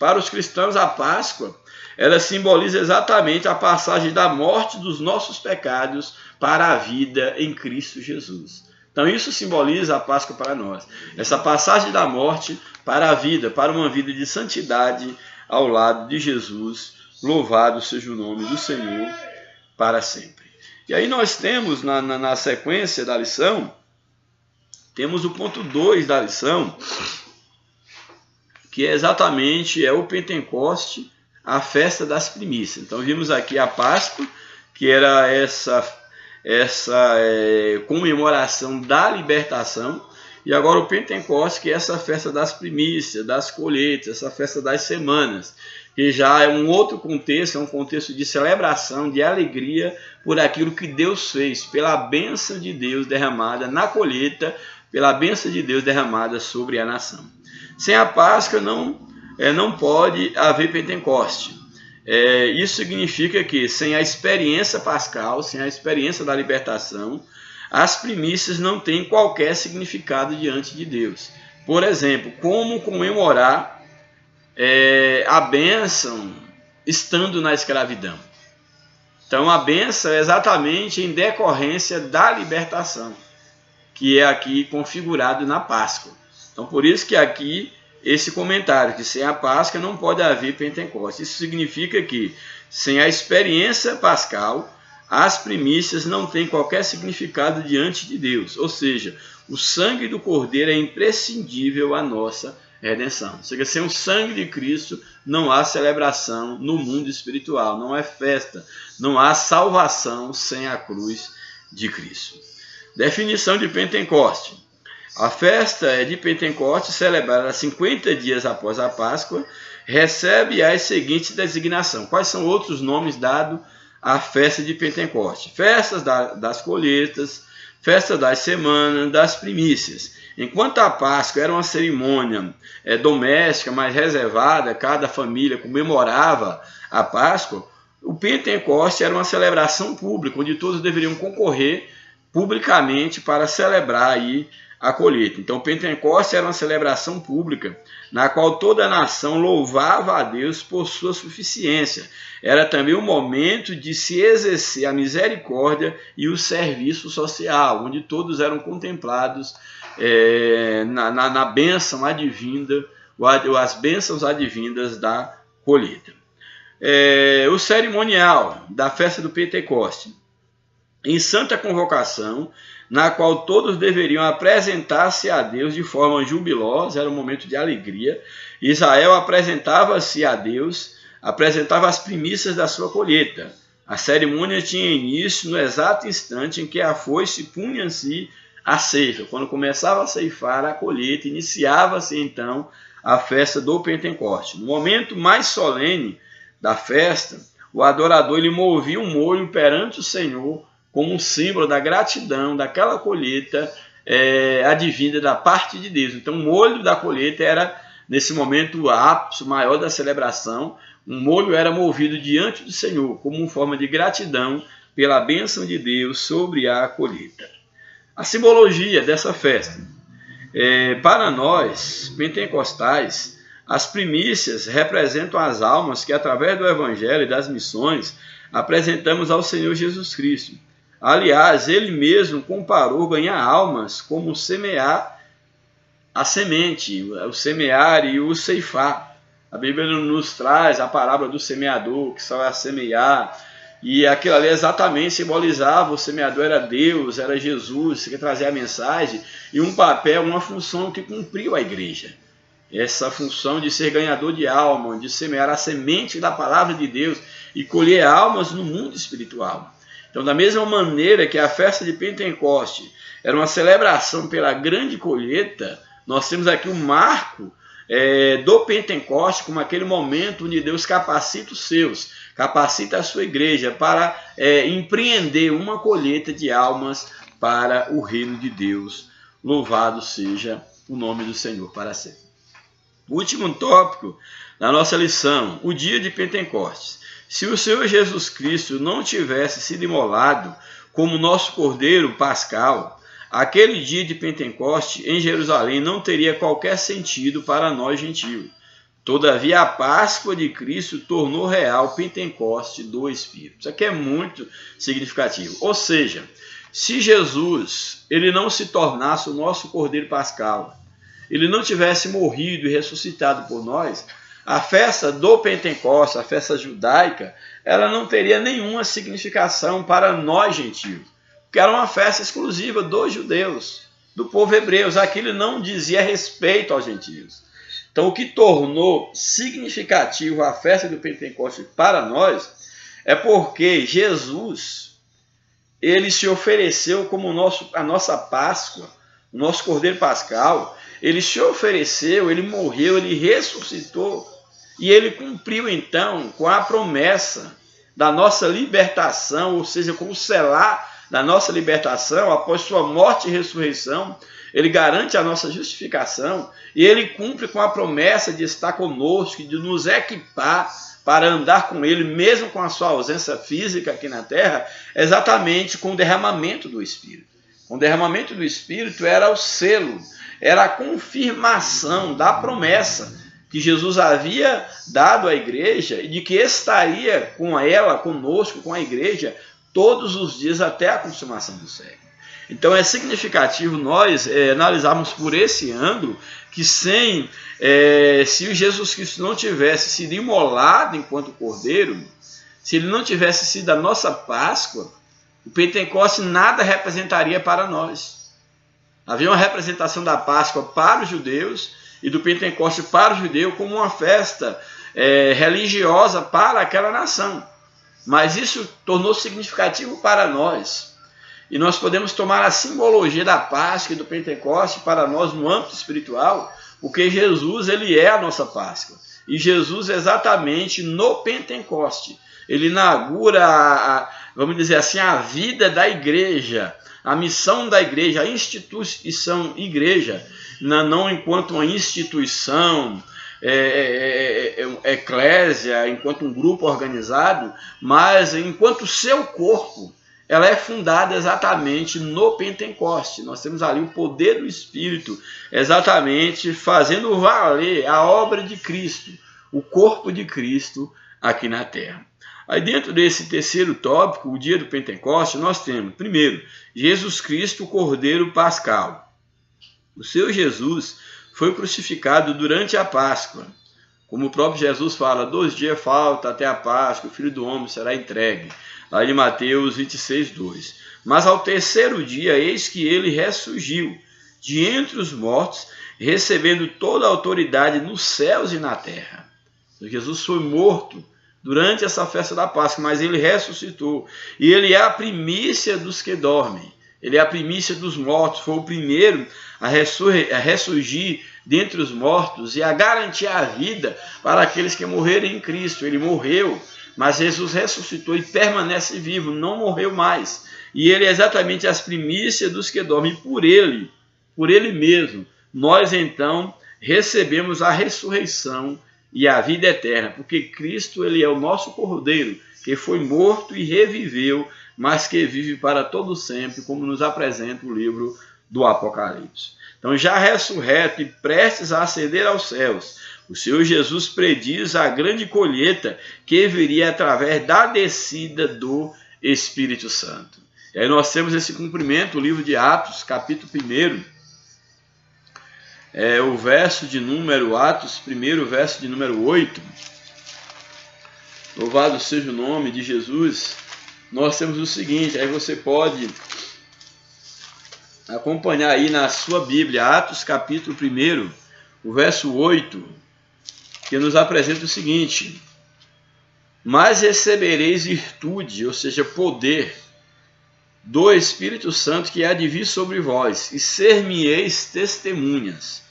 a Páscoa, ela simboliza exatamente a passagem da morte dos nossos pecados para a vida em Cristo Jesus. Então isso simboliza a Páscoa para nós. Essa passagem da morte para a vida, para uma vida de santidade ao lado de Jesus. Louvado seja o nome do Senhor para sempre. E aí nós temos na sequência da lição, temos o ponto 2 da lição, que é exatamente o Pentecoste, a festa das primícias. Então vimos aqui a Páscoa, que era essa comemoração da libertação, E agora o Pentecoste, que é essa festa das primícias, das colheitas, essa festa das semanas, que já é um outro contexto, é um contexto de celebração, de alegria por aquilo que Deus fez, pela bênção de Deus derramada na colheita, pela bênção de Deus derramada sobre a nação. Sem a Páscoa não pode haver Pentecoste. Isso significa que sem a experiência pascal, sem a experiência da libertação, as primícias não têm qualquer significado diante de Deus. Por exemplo, como comemorar a bênção estando na escravidão? Então a bênção é exatamente em decorrência da libertação, que é aqui configurado na Páscoa. Então por isso que aqui esse comentário, que sem a Páscoa não pode haver Pentecoste. Isso significa que sem a experiência pascal, as primícias não têm qualquer significado diante de Deus. Ou seja, o sangue do Cordeiro é imprescindível à nossa redenção. Ou seja, sem o sangue de Cristo não há celebração no mundo espiritual, não é festa, não há salvação sem a cruz de Cristo. Definição de Pentecoste. A festa de Pentecoste, celebrada 50 dias após a Páscoa, recebe as seguintes designações. Quais são outros nomes dados à festa de Pentecoste? Festas das colheitas, festa das semanas, das primícias. Enquanto a Páscoa era uma cerimônia doméstica, mais reservada, cada família comemorava a Páscoa, o Pentecoste era uma celebração pública, onde todos deveriam concorrer publicamente para celebrar aí a colheita. Então, o Pentecoste era uma celebração pública, na qual toda a nação louvava a Deus por sua suficiência. Era também o momento de se exercer a misericórdia e o serviço social, onde todos eram contemplados na bênção advinda, as bênçãos advindas da colheita. O cerimonial da festa do Pentecoste. Em santa convocação, na qual todos deveriam apresentar-se a Deus de forma jubilosa, era um momento de alegria. Israel apresentava-se a Deus, apresentava as primícias da sua colheita. A cerimônia tinha início no exato instante em que a foice punha-se a ceifa. Quando começava a ceifar a colheita, iniciava-se então a festa do Pentecoste. No momento mais solene da festa, o adorador ele movia um molho perante o Senhor, como um símbolo da gratidão daquela colheita advinda da parte de Deus. Então, o molho da colheita era, nesse momento, o ápice maior da celebração. Um molho era movido diante do Senhor, como uma forma de gratidão pela bênção de Deus sobre a colheita. A simbologia dessa festa. Para nós, pentecostais, as primícias representam as almas que, através do Evangelho e das missões, apresentamos ao Senhor Jesus Cristo. Aliás, ele mesmo comparou ganhar almas como semear a semente, o semear e o ceifar. A Bíblia nos traz a parábola do semeador, que só é semear, e aquilo ali exatamente simbolizava, o semeador era Deus, era Jesus, que trazia a mensagem, e um papel, uma função que cumpriu a igreja. Essa função de ser ganhador de alma, de semear a semente da palavra de Deus e colher almas no mundo espiritual. Então, da mesma maneira que a festa de Pentecoste era uma celebração pela grande colheita, nós temos aqui um marco do Pentecoste como aquele momento onde Deus capacita os seus, capacita a sua igreja para empreender uma colheita de almas para o reino de Deus. Louvado seja o nome do Senhor para sempre. O último tópico da nossa lição, o dia de Pentecostes. Se o Senhor Jesus Cristo não tivesse sido imolado como nosso Cordeiro Pascal, aquele dia de Pentecoste em Jerusalém não teria qualquer sentido para nós gentios. Todavia, a Páscoa de Cristo tornou real o Pentecoste do Espírito. Isso aqui é muito significativo. Ou seja, se Jesus ele não se tornasse o nosso Cordeiro Pascal, ele não tivesse morrido e ressuscitado por nós, a festa do Pentecostes, a festa judaica, ela não teria nenhuma significação para nós gentios, porque era uma festa exclusiva dos judeus, do povo hebreu. Aquilo não dizia respeito aos gentios. Então, o que tornou significativo a festa do Pentecostes para nós é porque Jesus ele se ofereceu como a nossa Páscoa, o nosso Cordeiro Pascal, ele se ofereceu, ele morreu, ele ressuscitou e ele cumpriu então com a promessa da nossa libertação, ou seja, com o selar da nossa libertação após sua morte e ressurreição. Ele garante a nossa justificação e ele cumpre com a promessa de estar conosco, de nos equipar para andar com ele, mesmo com a sua ausência física aqui na terra, exatamente com o derramamento do Espírito. O derramamento do Espírito era o selo, era a confirmação da promessa que Jesus havia dado à igreja e de que estaria com ela, conosco, com a igreja, todos os dias até a consumação do século. Então é significativo nós analisarmos por esse ângulo que se o Jesus Cristo não tivesse sido imolado enquanto cordeiro, se ele não tivesse sido a nossa Páscoa, o Pentecoste nada representaria para nós. Havia uma representação da Páscoa para os judeus e do Pentecoste para o judeu como uma festa religiosa para aquela nação. Mas isso tornou-se significativo para nós. E nós podemos tomar a simbologia da Páscoa e do Pentecoste para nós no âmbito espiritual, porque Jesus ele é a nossa Páscoa. E Jesus exatamente no Pentecoste, ele inaugura, vamos dizer assim, a vida da igreja, a missão da igreja, a instituição igreja, não enquanto uma instituição, eclésia, enquanto um grupo organizado, mas enquanto seu corpo. Ela é fundada exatamente no Pentecoste. Nós temos ali o poder do Espírito, exatamente fazendo valer a obra de Cristo, o corpo de Cristo aqui na terra. Aí dentro desse terceiro tópico, o dia do Pentecoste, nós temos, primeiro, Jesus Cristo, o Cordeiro Pascal. O seu Jesus foi crucificado durante a Páscoa. Como o próprio Jesus fala, 2 dias falta até a Páscoa, o Filho do Homem será entregue. Lá de Mateus 26, 2. Mas ao terceiro dia, eis que ele ressurgiu de entre os mortos, recebendo toda a autoridade nos céus e na terra. Jesus foi morto durante essa festa da Páscoa, mas ele ressuscitou. E ele é a primícia dos que dormem. Ele é a primícia dos mortos. Foi o primeiro a ressurgir dentre os mortos e a garantir a vida para aqueles que morrerem em Cristo. Ele morreu, mas Jesus ressuscitou e permanece vivo, não morreu mais. E ele é exatamente as primícias dos que dormem. Por ele mesmo, nós então recebemos a ressurreição e a vida eterna, porque Cristo ele é o nosso Cordeiro, que foi morto e reviveu, mas que vive para todo sempre, como nos apresenta o livro do Apocalipse. Então, já ressurreto e prestes a ascender aos céus, o Senhor Jesus prediz a grande colheita que viria através da descida do Espírito Santo. E aí nós temos esse cumprimento, o livro de Atos, capítulo 1, o verso de número, Atos 1, verso de número 8. Louvado seja o nome de Jesus. Nós temos o seguinte, aí você pode acompanhar aí na sua Bíblia, Atos capítulo 1, o verso 8, que nos apresenta o seguinte: mas recebereis virtude, ou seja, poder, do Espírito Santo que há de vir sobre vós, e ser-me-eis testemunhas,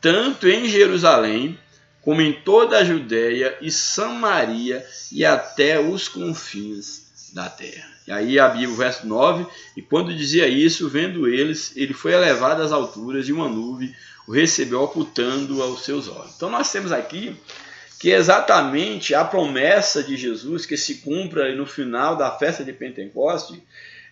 tanto em Jerusalém, como em toda a Judéia e Samaria, e até os confins da terra. E aí a Bíblia, o verso 9, e quando dizia isso, vendo eles, ele foi elevado às alturas, e uma nuvem o recebeu, ocultando aos seus olhos. Então nós temos aqui que exatamente a promessa de Jesus, que se cumpre no final da festa de Pentecoste,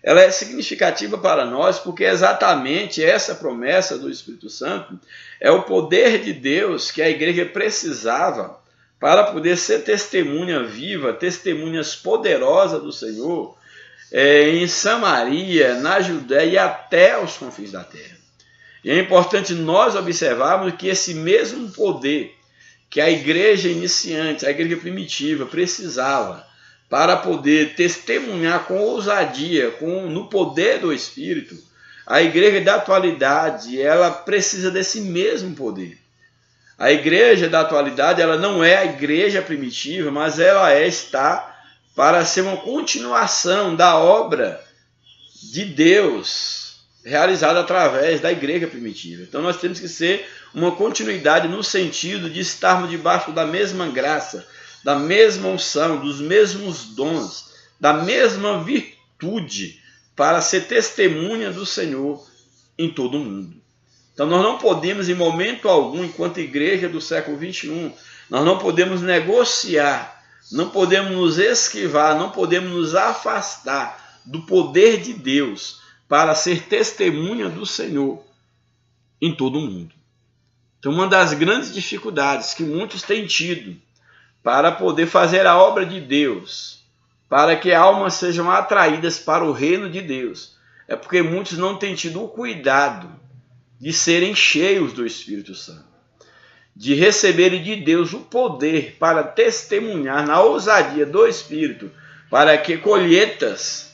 ela é significativa para nós, porque exatamente essa promessa do Espírito Santo é o poder de Deus que a igreja precisava para poder ser testemunha viva, testemunhas poderosas do Senhor, em Samaria, na Judéia e até os confins da terra. E é importante nós observarmos que esse mesmo poder que a igreja iniciante, a igreja primitiva precisava para poder testemunhar com ousadia, no poder do Espírito, a igreja da atualidade, ela precisa desse mesmo poder. A igreja da atualidade, ela não é a igreja primitiva, mas ela está para ser uma continuação da obra de Deus, realizado através da igreja primitiva. Então nós temos que ser uma continuidade no sentido de estarmos debaixo da mesma graça, da mesma unção, dos mesmos dons, da mesma virtude, para ser testemunha do Senhor em todo o mundo. Então nós não podemos, em momento algum, enquanto igreja do século XXI, nós não podemos negociar, não podemos nos esquivar, não podemos nos afastar do poder de Deus para ser testemunha do Senhor em todo o mundo. Então, uma das grandes dificuldades que muitos têm tido para poder fazer a obra de Deus, para que almas sejam atraídas para o reino de Deus, é porque muitos não têm tido o cuidado de serem cheios do Espírito Santo, de receberem de Deus o poder para testemunhar na ousadia do Espírito, para que colheitas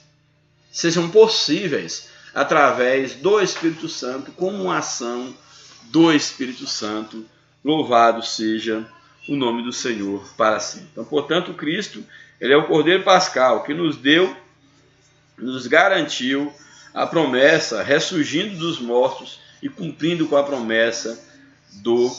sejam possíveis através do Espírito Santo, como uma ação do Espírito Santo. Louvado seja o nome do Senhor para sempre. Então, portanto, Cristo, ele é o Cordeiro Pascal que nos deu, nos garantiu a promessa, ressurgindo dos mortos e cumprindo com a promessa do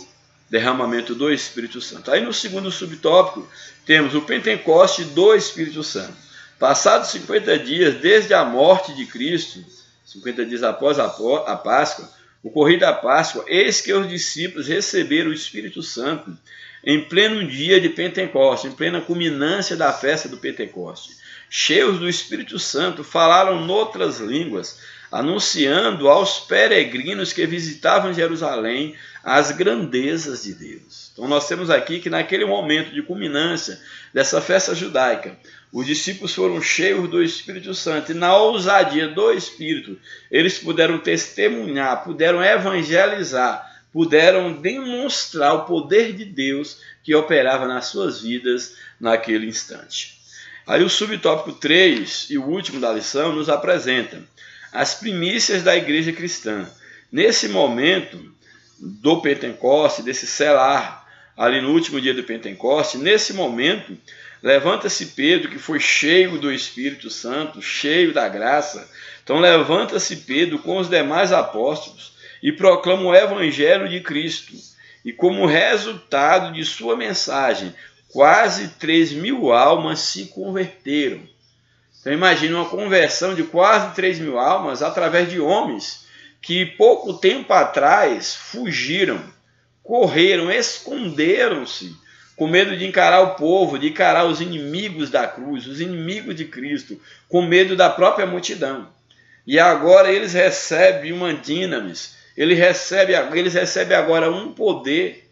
derramamento do Espírito Santo. Aí no segundo subtópico temos o Pentecoste do Espírito Santo. Passados 50 dias desde a morte de Cristo, 50 dias após a Páscoa, ocorrida a Páscoa, eis que os discípulos receberam o Espírito Santo em pleno dia de Pentecoste, em plena culminância da festa do Pentecoste. Cheios do Espírito Santo, falaram noutras línguas, anunciando aos peregrinos que visitavam Jerusalém as grandezas de Deus. Então nós temos aqui que naquele momento de culminância dessa festa judaica, os discípulos foram cheios do Espírito Santo e na ousadia do Espírito, eles puderam testemunhar, puderam evangelizar, puderam demonstrar o poder de Deus que operava nas suas vidas naquele instante. Aí o subtópico 3 e o último da lição nos apresenta as primícias da igreja cristã. Nesse momento do Pentecoste, desse selar, ali no último dia do Pentecoste, nesse momento, levanta-se Pedro, que foi cheio do Espírito Santo, cheio da graça. Então levanta-se Pedro com os demais apóstolos e proclama o Evangelho de Cristo. E como resultado de sua mensagem, quase 3.000 almas se converteram. Então imagine uma conversão de quase 3.000 almas através de homens que pouco tempo atrás fugiram, correram, esconderam-se, com medo de encarar o povo, de encarar os inimigos da cruz, os inimigos de Cristo, com medo da própria multidão. E agora eles recebem uma dinamis, eles recebem agora um poder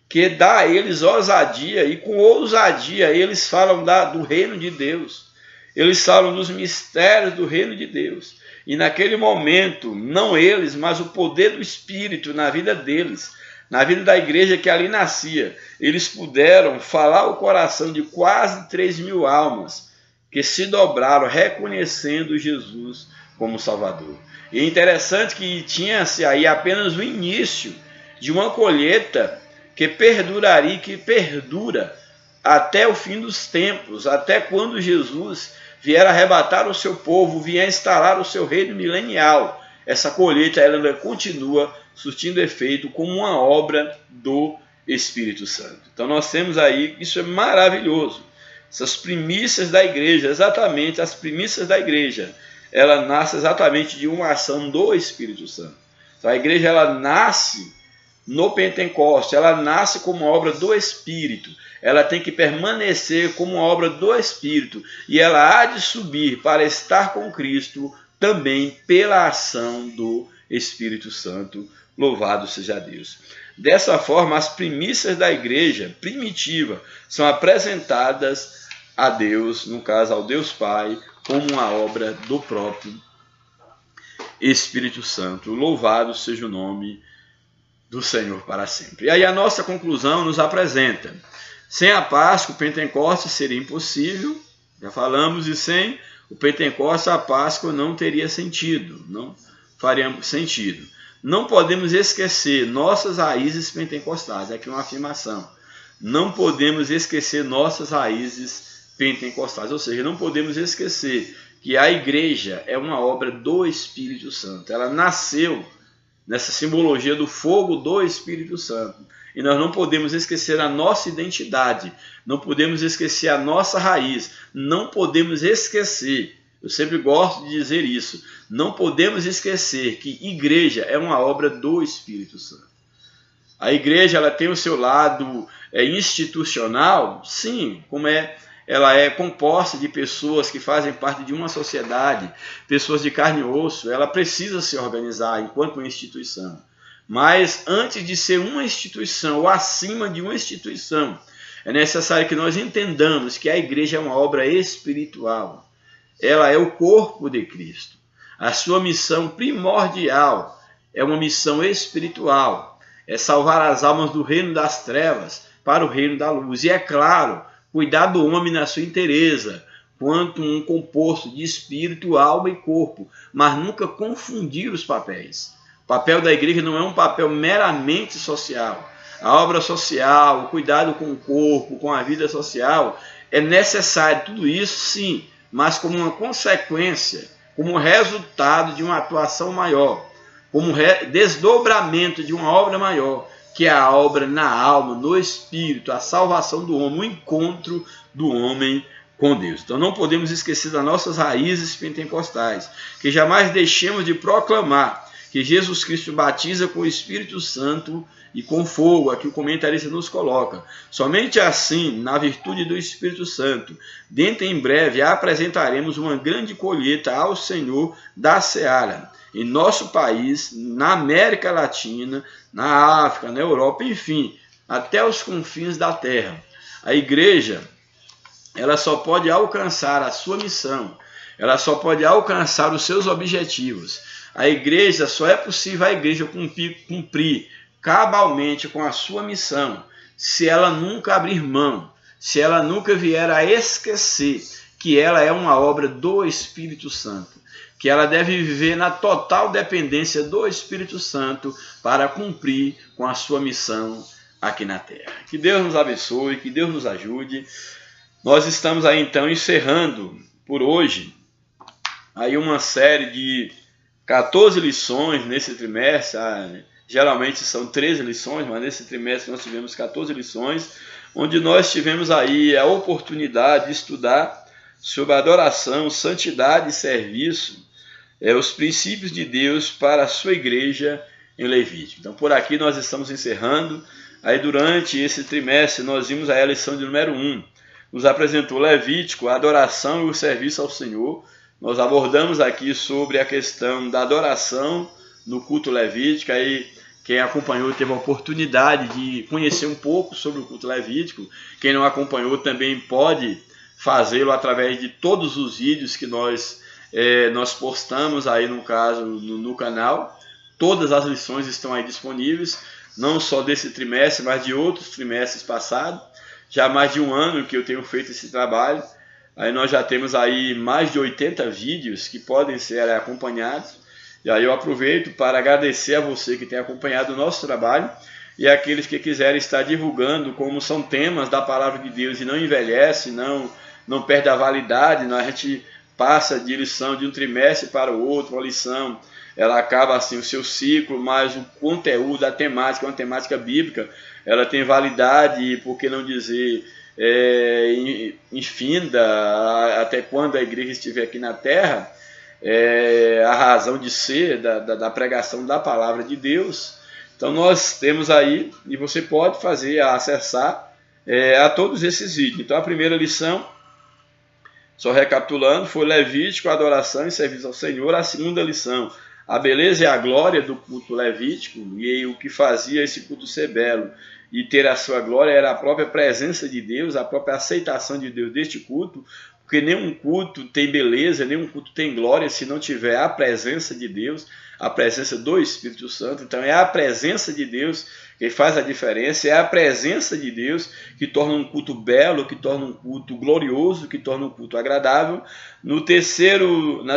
que dá a eles ousadia, e com ousadia eles falam do reino de Deus. Eles falam dos mistérios do reino de Deus. E naquele momento, não eles, mas o poder do Espírito na vida deles, na vida da igreja que ali nascia, eles puderam falar o coração de quase 3.000 almas que se dobraram reconhecendo Jesus como Salvador. E é interessante que tinha-se aí apenas o início de uma colheita que perduraria, que perdura até o fim dos tempos, até quando Jesus vier arrebatar o seu povo, vier instalar o seu reino milenial. Essa colheita ela continua surtindo efeito como uma obra do Espírito Santo. Então nós temos aí, isso é maravilhoso, essas primícias da igreja, exatamente as primícias da igreja, ela nasce exatamente de uma ação do Espírito Santo. Então a igreja ela nasce no Pentecoste, ela nasce como obra do Espírito, ela tem que permanecer como obra do Espírito e ela há de subir para estar com Cristo também pela ação do Espírito Santo. Louvado seja Deus. Dessa forma, as primícias da igreja primitiva são apresentadas a Deus, no caso ao Deus Pai, como uma obra do próprio Espírito Santo. Louvado seja o nome do Senhor para sempre. E aí a nossa conclusão nos apresenta: sem a Páscoa, o Pentecoste seria impossível, já falamos, e sem o Pentecoste, a Páscoa não teria sentido, não faria sentido. Não podemos esquecer nossas raízes pentecostais, aqui uma afirmação. Não podemos esquecer nossas raízes pentecostais, ou seja, não podemos esquecer que a igreja é uma obra do Espírito Santo. Ela nasceu nessa simbologia do fogo do Espírito Santo. E nós não podemos esquecer a nossa identidade, não podemos esquecer a nossa raiz, não podemos esquecer, eu sempre gosto de dizer isso, não podemos esquecer que igreja é uma obra do Espírito Santo. A igreja ela tem o seu lado institucional, sim, como ela é composta de pessoas que fazem parte de uma sociedade, pessoas de carne e osso, ela precisa se organizar enquanto uma instituição. Mas antes de ser uma instituição ou acima de uma instituição, é necessário que nós entendamos que a igreja é uma obra espiritual. Ela é o corpo de Cristo. A sua missão primordial é uma missão espiritual. É salvar as almas do reino das trevas para o reino da luz. E é claro, cuidar do homem na sua inteireza, quanto um composto de espírito, alma e corpo, mas nunca confundir os papéis. O papel da igreja não é um papel meramente social. A obra social, o cuidado com o corpo, com a vida social, é necessário, tudo isso sim, mas como uma consequência, como resultado de uma atuação maior, como desdobramento de uma obra maior, que é a obra na alma, no espírito, a salvação do homem, o encontro do homem com Deus. Então não podemos esquecer das nossas raízes pentecostais, que jamais deixemos de proclamar que Jesus Cristo batiza com o Espírito Santo e com fogo, aqui o comentarista nos coloca. Somente assim, na virtude do Espírito Santo, dentro em breve apresentaremos uma grande colheita ao Senhor da seara, em nosso país, na América Latina, na África, na Europa, enfim, até os confins da terra. A igreja, ela só pode alcançar a sua missão, ela só pode alcançar os seus objetivos. A igreja, só é possível a igreja cumprir cabalmente com a sua missão, se ela nunca abrir mão, se ela nunca vier a esquecer que ela é uma obra do Espírito Santo, que ela deve viver na total dependência do Espírito Santo para cumprir com a sua missão aqui na terra. Que Deus nos abençoe, que Deus nos ajude. Nós estamos aí então encerrando por hoje aí uma série de 14 lições nesse trimestre. Geralmente são 13 lições, mas nesse trimestre nós tivemos 14 lições, onde nós tivemos aí a oportunidade de estudar sobre adoração, santidade e serviço, os princípios de Deus para a sua igreja em Levítico. Então por aqui nós estamos encerrando. Aí durante esse trimestre nós vimos a lição de número 1, nos apresentou Levítico, a adoração e o serviço ao Senhor. Nós abordamos aqui sobre a questão da adoração no culto levítico. Aí quem acompanhou teve a oportunidade de conhecer um pouco sobre o culto levítico. Quem não acompanhou também pode fazê-lo através de todos os vídeos que nós postamos aí no caso no canal. Todas as lições estão aí disponíveis, não só desse trimestre, mas de outros trimestres passados. Já há mais de um ano que eu tenho feito esse trabalho. Aí nós já temos aí mais de 80 vídeos que podem ser acompanhados. E aí eu aproveito para agradecer a você que tem acompanhado o nosso trabalho e aqueles que quiserem estar divulgando como são temas da palavra de Deus e não envelhece, não perde a validade. A gente passa de lição de um trimestre para o outro, uma lição, ela acaba assim o seu ciclo, mas o conteúdo, a temática, uma temática bíblica, ela tem validade e, por que não dizer, infinda, até quando a igreja estiver aqui na terra, a razão de ser da pregação da palavra de Deus. Então nós temos aí, e você pode acessar a todos esses vídeos. Então a primeira lição, só recapitulando, foi Levítico, adoração e serviço ao Senhor. A segunda lição, a beleza e a glória do culto levítico, e o que fazia esse culto ser belo e ter a sua glória era a própria presença de Deus, a própria aceitação de Deus deste culto, porque nenhum culto tem beleza, nenhum culto tem glória se não tiver a presença de Deus, a presença do Espírito Santo. Então é a presença de Deus que faz a diferença, é a presença de Deus que torna um culto belo, que torna um culto glorioso, que torna um culto agradável. Na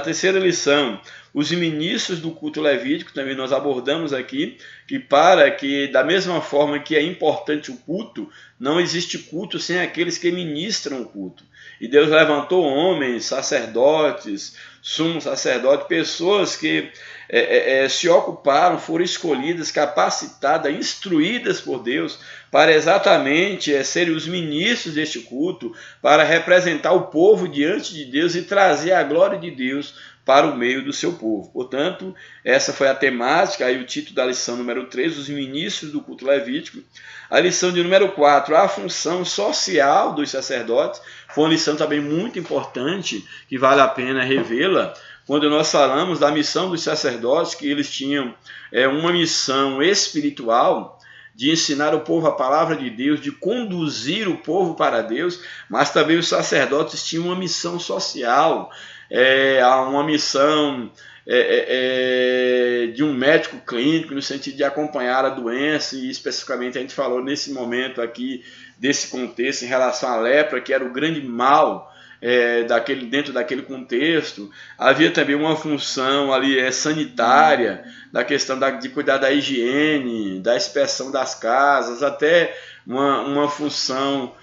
terceira lição, os ministros do culto levítico, também nós abordamos aqui, que da mesma forma que é importante o culto, não existe culto sem aqueles que ministram o culto. E Deus levantou homens, sacerdotes, sumo sacerdote, pessoas que se ocuparam, foram escolhidas, capacitadas, instruídas por Deus para exatamente serem os ministros deste culto, para representar o povo diante de Deus e trazer a glória de Deus para o meio do seu povo. Portanto, essa foi a temática, aí o título da lição número 3, os ministros do culto levítico. A lição de número 4, a função social dos sacerdotes, foi uma lição também muito importante, que vale a pena revê-la, quando nós falamos da missão dos sacerdotes, que eles tinham uma missão espiritual, de ensinar o povo a palavra de Deus, de conduzir o povo para Deus, mas também os sacerdotes tinham uma missão social, uma missão de um médico clínico, no sentido de acompanhar a doença, e especificamente a gente falou nesse momento aqui, desse contexto, em relação à lepra, que era o grande mal dentro daquele contexto. Havia também uma função ali sanitária, da questão de cuidar da higiene, da inspeção das casas, até uma função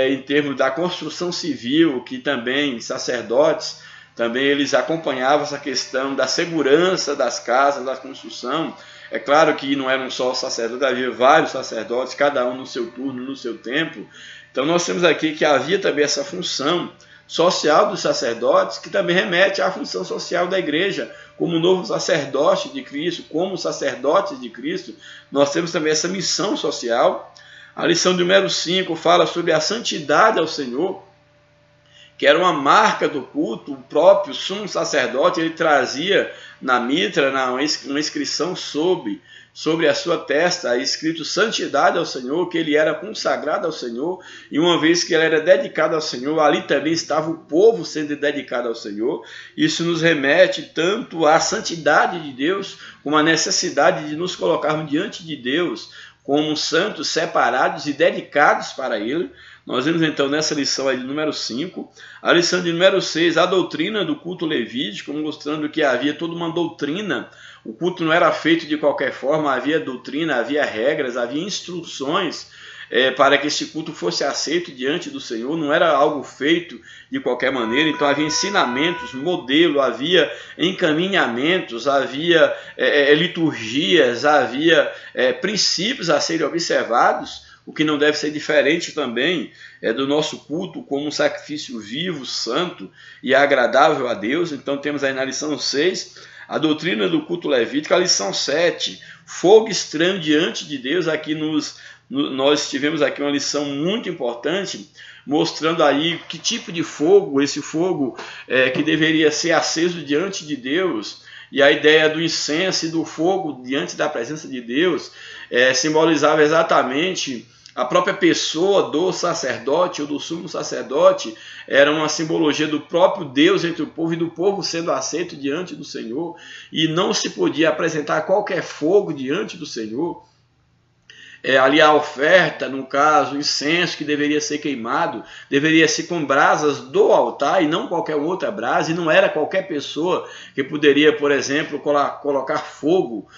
em termos da construção civil, que também sacerdotes, também eles acompanhavam essa questão da segurança das casas, da construção. É claro que não eram só os sacerdotes, havia vários sacerdotes, cada um no seu turno, no seu tempo. Então nós temos aqui que havia também essa função social dos sacerdotes, que também remete à função social da igreja, como novo sacerdote de Cristo, como sacerdotes de Cristo. Nós temos também essa missão social. A lição número 5 fala sobre a santidade ao Senhor, que era uma marca do culto. O próprio sumo sacerdote, ele trazia na mitra uma inscrição sobre a sua testa, escrito santidade ao Senhor, que ele era consagrado ao Senhor, e uma vez que ele era dedicado ao Senhor, ali também estava o povo sendo dedicado ao Senhor. Isso nos remete tanto à santidade de Deus, como à necessidade de nos colocarmos diante de Deus como santos, separados e dedicados para Ele. Nós vemos então nessa lição aí de número 5, a lição de número 6, a doutrina do culto levítico, mostrando que havia toda uma doutrina. O culto não era feito de qualquer forma, havia doutrina, havia regras, havia instruções para que esse culto fosse aceito diante do Senhor. Não era algo feito de qualquer maneira. Então havia ensinamentos, modelo, havia encaminhamentos, havia liturgias, havia princípios a serem observados, o que não deve ser diferente também do nosso culto como um sacrifício vivo, santo e agradável a Deus. Então temos aí na lição 6 a doutrina do culto levítico. A lição 7, fogo estranho diante de Deus. Aqui nós tivemos aqui uma lição muito importante, mostrando aí que tipo de fogo, esse fogo que deveria ser aceso diante de Deus. E a ideia do incenso e do fogo diante da presença de Deus simbolizava exatamente a própria pessoa do sacerdote ou do sumo sacerdote. Era uma simbologia do próprio Deus entre o povo e do povo sendo aceito diante do Senhor. E não se podia apresentar qualquer fogo diante do Senhor. Ali a oferta, no caso, o incenso que deveria ser queimado, deveria ser com brasas do altar e não qualquer outra brasa, e não era qualquer pessoa que poderia, por exemplo, colocar fogo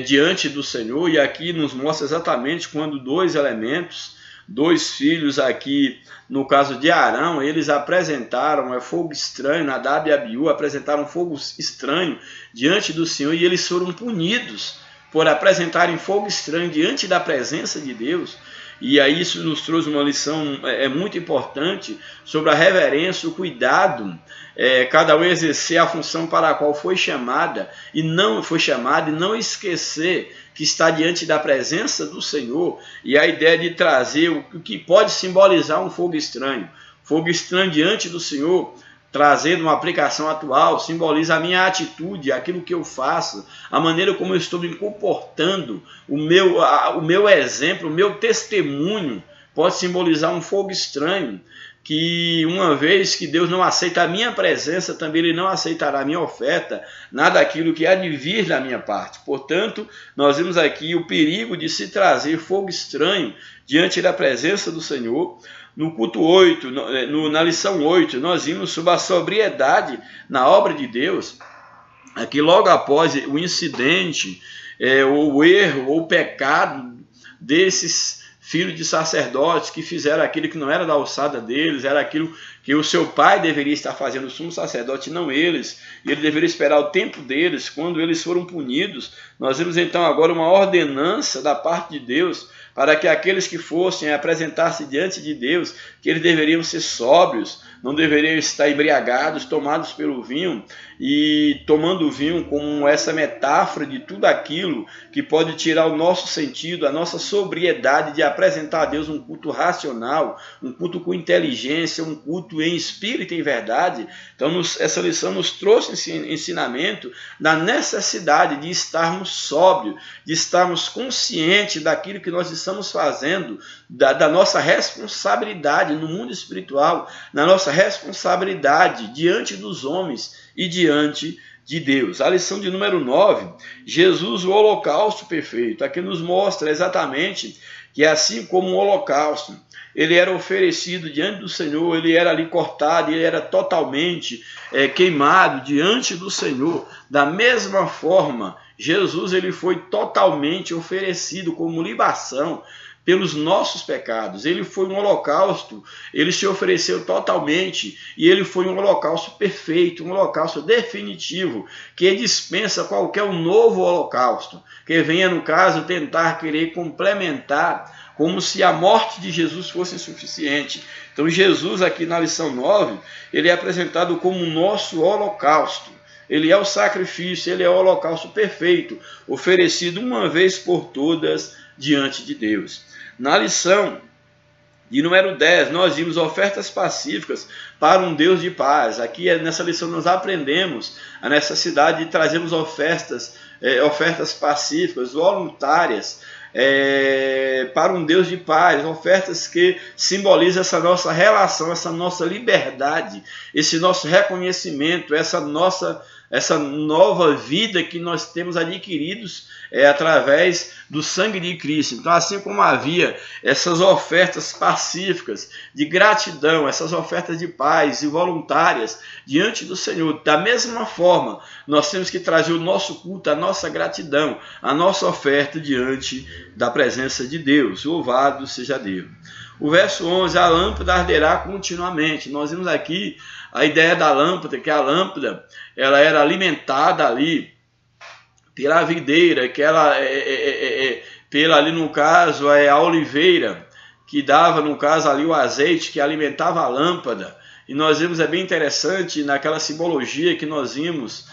diante do Senhor. E aqui nos mostra exatamente quando dois elementos, dois filhos aqui, no caso de Arão, eles apresentaram fogo estranho, Nadab e Abiú apresentaram fogo estranho diante do Senhor, e eles foram punidos por apresentarem fogo estranho diante da presença de Deus. E aí isso nos trouxe uma lição muito importante sobre a reverência, o cuidado, cada um exercer a função para a qual foi chamada e não esquecer que está diante da presença do Senhor. E a ideia de trazer o que pode simbolizar um fogo estranho diante do Senhor, trazendo uma aplicação atual, simboliza a minha atitude, aquilo que eu faço, a maneira como eu estou me comportando, o meu exemplo, o meu testemunho pode simbolizar um fogo estranho, que uma vez que Deus não aceita a minha presença, também Ele não aceitará a minha oferta, nada daquilo que há de vir da minha parte. Portanto, nós vemos aqui o perigo de se trazer fogo estranho diante da presença do Senhor. No culto 8, na lição 8, nós vimos sobre a sobriedade na obra de Deus. aqui logo após o incidente, o erro ou o pecado desses filhos de sacerdotes que fizeram aquilo que não era da alçada deles, era aquilo que o seu pai deveria estar fazendo, o sumo sacerdote, não eles, e ele deveria esperar o tempo deles. Quando eles foram punidos, nós vemos então agora uma ordenança da parte de Deus para que aqueles que fossem apresentar-se diante de Deus, que eles deveriam ser sóbrios, não deveriam estar embriagados, tomados pelo vinho, e tomando o vinho como essa metáfora de tudo aquilo que pode tirar o nosso sentido, a nossa sobriedade de apresentar a Deus um culto racional, um culto com inteligência, um culto em espírito e em verdade. Então essa lição nos trouxe esse ensinamento da necessidade de estarmos sóbrios, de estarmos conscientes daquilo que nós estamos fazendo, da nossa responsabilidade no mundo espiritual, na nossa responsabilidade diante dos homens e diante de Deus. A lição de número 9, Jesus, o holocausto perfeito. Aqui nos mostra exatamente que assim como o holocausto, ele era oferecido diante do Senhor, ele era ali cortado, ele era totalmente queimado diante do Senhor. Da mesma forma, Jesus ele foi totalmente oferecido como libação pelos nossos pecados. Ele foi um holocausto, ele se ofereceu totalmente, e ele foi um holocausto perfeito, um holocausto definitivo, que dispensa qualquer novo holocausto, que venha, no caso, tentar querer complementar, como se a morte de Jesus fosse insuficiente. Então Jesus, aqui na lição 9, ele é apresentado como o nosso holocausto. Ele é o sacrifício, ele é o holocausto perfeito, oferecido uma vez por todas diante de Deus. Na lição de número 10, nós vimos ofertas pacíficas para um Deus de paz. Aqui nessa lição nós aprendemos a necessidade de trazermos ofertas pacíficas, voluntárias, para um Deus de paz, ofertas que simbolizam essa nossa relação, essa nossa liberdade, esse nosso reconhecimento, essa nova vida que nós temos adquiridos através do sangue de Cristo. Então, assim como havia essas ofertas pacíficas de gratidão, essas ofertas de paz e voluntárias diante do Senhor, da mesma forma, nós temos que trazer o nosso culto, a nossa gratidão, a nossa oferta diante da presença de Deus. Louvado seja Deus. O verso 11, a lâmpada arderá continuamente. Nós vimos aqui a ideia da lâmpada, que a lâmpada ela era alimentada ali pela videira, que ela pela ali no caso a oliveira, que dava no caso ali o azeite que alimentava a lâmpada. E nós vimos, é bem interessante naquela simbologia que nós vimos,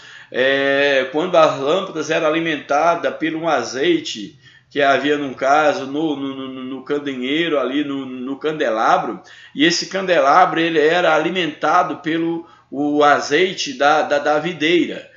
quando as lâmpadas eram alimentadas pelo um azeite que havia, no caso, no candeeiro, ali no candelabro, e esse candelabro ele era alimentado pelo o azeite da videira,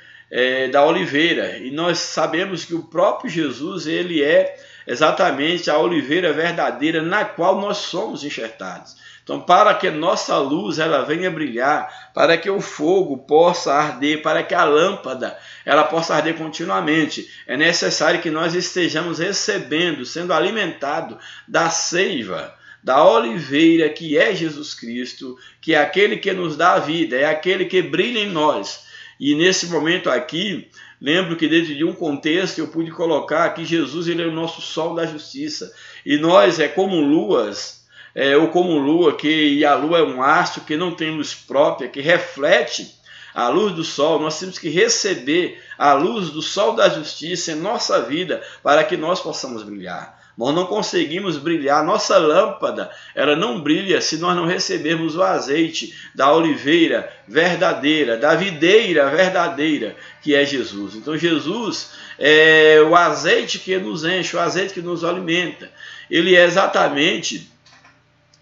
da oliveira. E nós sabemos que o próprio Jesus ele é exatamente a oliveira verdadeira na qual nós somos enxertados. Então, para que nossa luz ela venha brilhar, para que o fogo possa arder, para que a lâmpada ela possa arder continuamente, é necessário que nós estejamos recebendo, sendo alimentados da seiva, da oliveira que é Jesus Cristo, que é aquele que nos dá a vida, é aquele que brilha em nós. E nesse momento aqui, lembro que dentro de um contexto eu pude colocar que Jesus ele é o nosso sol da justiça, e nós como luas, ou como lua, e a lua é um astro que não tem luz própria, que reflete a luz do sol. Nós temos que receber a luz do sol da justiça em nossa vida para que nós possamos brilhar. Nós não conseguimos brilhar, nossa lâmpada ela não brilha se nós não recebermos o azeite da oliveira verdadeira, da videira verdadeira, que é Jesus. Então Jesus é o azeite que nos enche, o azeite que nos alimenta. Ele é exatamente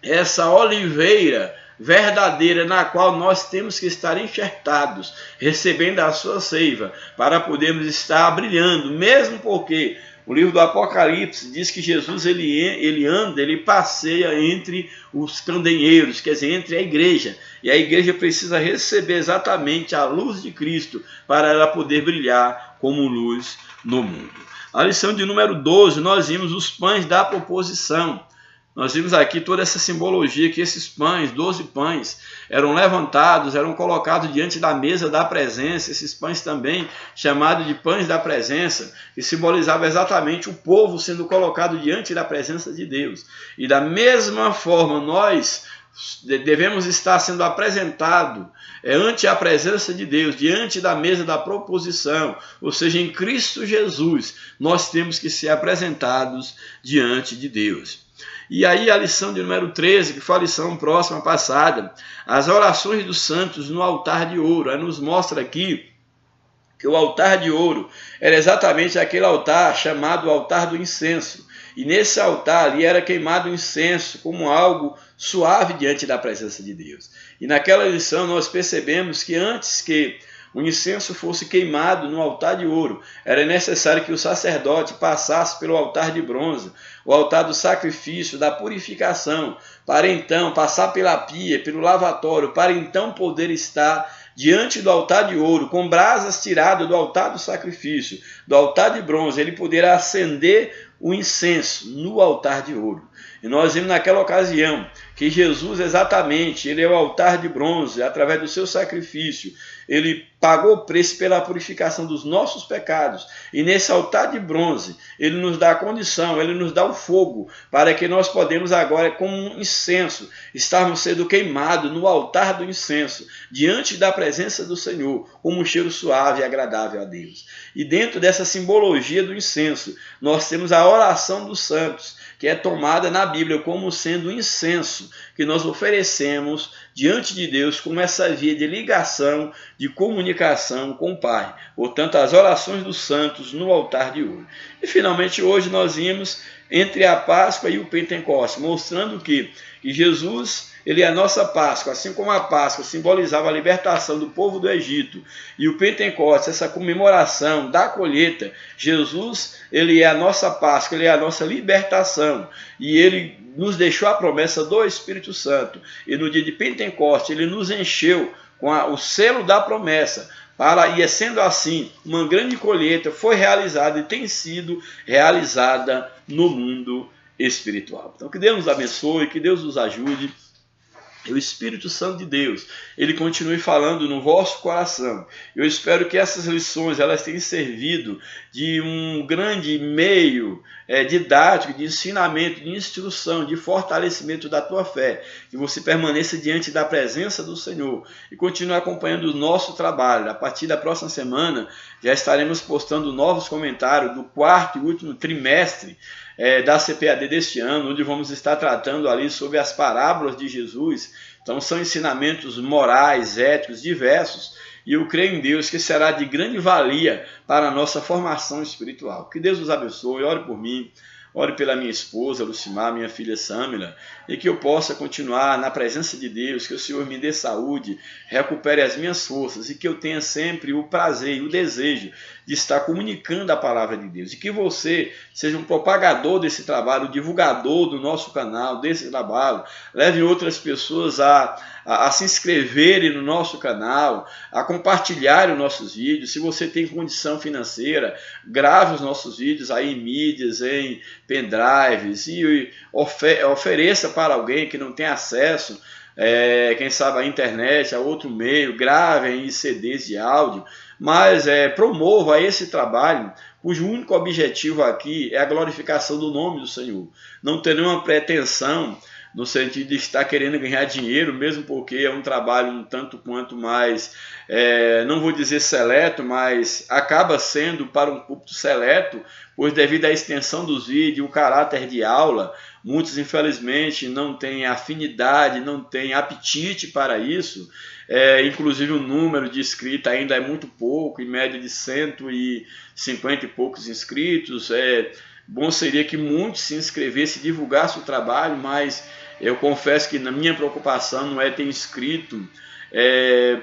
essa oliveira verdadeira na qual nós temos que estar enxertados, recebendo a sua seiva, para podermos estar brilhando, mesmo porque o livro do Apocalipse diz que Jesus ele passeia entre os candeeiros, quer dizer, entre a igreja, e a igreja precisa receber exatamente a luz de Cristo para ela poder brilhar como luz no mundo. A lição de número 12, nós vimos os pães da proposição. nós vimos aqui toda essa simbologia que esses pães, 12 pães, eram levantados, eram colocados diante da mesa da presença, esses pães também chamados de pães da presença, que simbolizavam exatamente o povo sendo colocado diante da presença de Deus. E da mesma forma, nós devemos estar sendo apresentados ante a presença de Deus, diante da mesa da proposição, ou seja, em Cristo Jesus, nós temos que ser apresentados diante de Deus. E aí a lição de número 13, que foi a lição próxima passada, as orações dos santos no altar de ouro, aí nos mostra aqui que o altar de ouro era exatamente aquele altar chamado altar do incenso. E nesse altar ali era queimado o incenso como algo suave diante da presença de Deus. E naquela lição nós percebemos que antes que o incenso fosse queimado no altar de ouro, era necessário que o sacerdote passasse pelo altar de bronze, o altar do sacrifício, da purificação, para então passar pela pia, pelo lavatório, para então poder estar diante do altar de ouro, com brasas tiradas do altar do sacrifício, do altar de bronze, ele poderá acender o incenso no altar de ouro. E nós vimos naquela ocasião que Jesus exatamente, ele é o altar de bronze, através do seu sacrifício, ele pagou o preço pela purificação dos nossos pecados. E nesse altar de bronze, ele nos dá a condição, ele nos dá o fogo, para que nós podemos agora, como um incenso, estarmos sendo queimados no altar do incenso, diante da presença do Senhor, como um cheiro suave e agradável a Deus. E dentro dessa simbologia do incenso, nós temos a oração dos santos, que é tomada na Bíblia como sendo incenso que nós oferecemos diante de Deus como essa via de ligação, de comunicação com o Pai. Portanto, as orações dos santos no altar de ouro. E finalmente hoje nós vimos entre a Páscoa e o Pentecostes, mostrando que Jesus, ele é a nossa Páscoa, assim como a Páscoa simbolizava a libertação do povo do Egito, e o Pentecostes, essa comemoração da colheita, Jesus, ele é a nossa Páscoa, ele é a nossa libertação, e ele nos deixou a promessa do Espírito Santo, e no dia de Pentecostes ele nos encheu com o selo da promessa, e sendo assim, uma grande colheita foi realizada e tem sido realizada no mundo espiritual. Então que Deus nos abençoe, que Deus nos ajude, e o Espírito Santo de Deus, ele continue falando no vosso coração. Eu espero que essas lições elas tenham servido de um grande meio didático, de ensinamento, de instrução, de fortalecimento da tua fé, que você permaneça diante da presença do Senhor e continue acompanhando o nosso trabalho. A partir da próxima semana já estaremos postando novos comentários do quarto e último trimestre da CPAD deste ano, onde vamos estar tratando ali sobre as parábolas de Jesus. Então são ensinamentos morais, éticos, diversos, e eu creio em Deus que será de grande valia para a nossa formação espiritual. Que Deus nos abençoe, ore por mim, ore pela minha esposa Lucimar, minha filha Sâmila, e que eu possa continuar na presença de Deus, que o Senhor me dê saúde, recupere as minhas forças e que eu tenha sempre o prazer e o desejo de estar comunicando a palavra de Deus. E que você seja um propagador desse trabalho, divulgador do nosso canal, desse trabalho, leve outras pessoas a se inscreverem no nosso canal, a compartilharem os nossos vídeos. Se você tem condição financeira, grave os nossos vídeos aí em mídias, em pendrives, e ofereça para alguém que não tem acesso, quem sabe a internet, a outro meio, grave em CDs de áudio, mas promova esse trabalho, cujo único objetivo aqui é a glorificação do nome do Senhor. Não ter nenhuma pretensão no sentido de estar querendo ganhar dinheiro, mesmo porque é um trabalho um tanto quanto mais, não vou dizer seleto, mas acaba sendo para um púlpito seleto, pois devido à extensão dos vídeos, o caráter de aula, muitos infelizmente não têm afinidade, não têm apetite para isso, inclusive o número de inscritos ainda é muito pouco, em média de 150 e poucos inscritos. Bom seria que muitos se inscrevessem e divulgassem o trabalho, mas eu confesso que na minha preocupação não é ter inscrito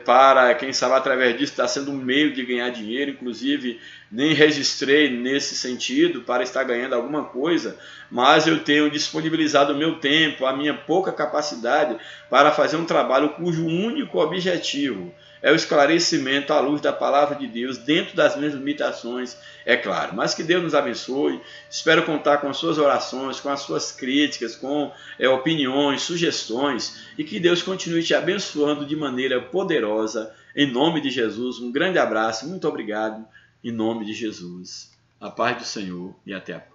para, quem sabe, através disso está sendo um meio de ganhar dinheiro. Inclusive nem registrei nesse sentido para estar ganhando alguma coisa, mas eu tenho disponibilizado o meu tempo, a minha pouca capacidade para fazer um trabalho cujo único objetivo é o esclarecimento à luz da palavra de Deus, dentro das minhas limitações, é claro. Mas que Deus nos abençoe. Espero contar com as suas orações, com as suas críticas, com opiniões, sugestões, e que Deus continue te abençoando de maneira poderosa. Em nome de Jesus, um grande abraço, muito obrigado, em nome de Jesus. A paz do Senhor e até a próxima.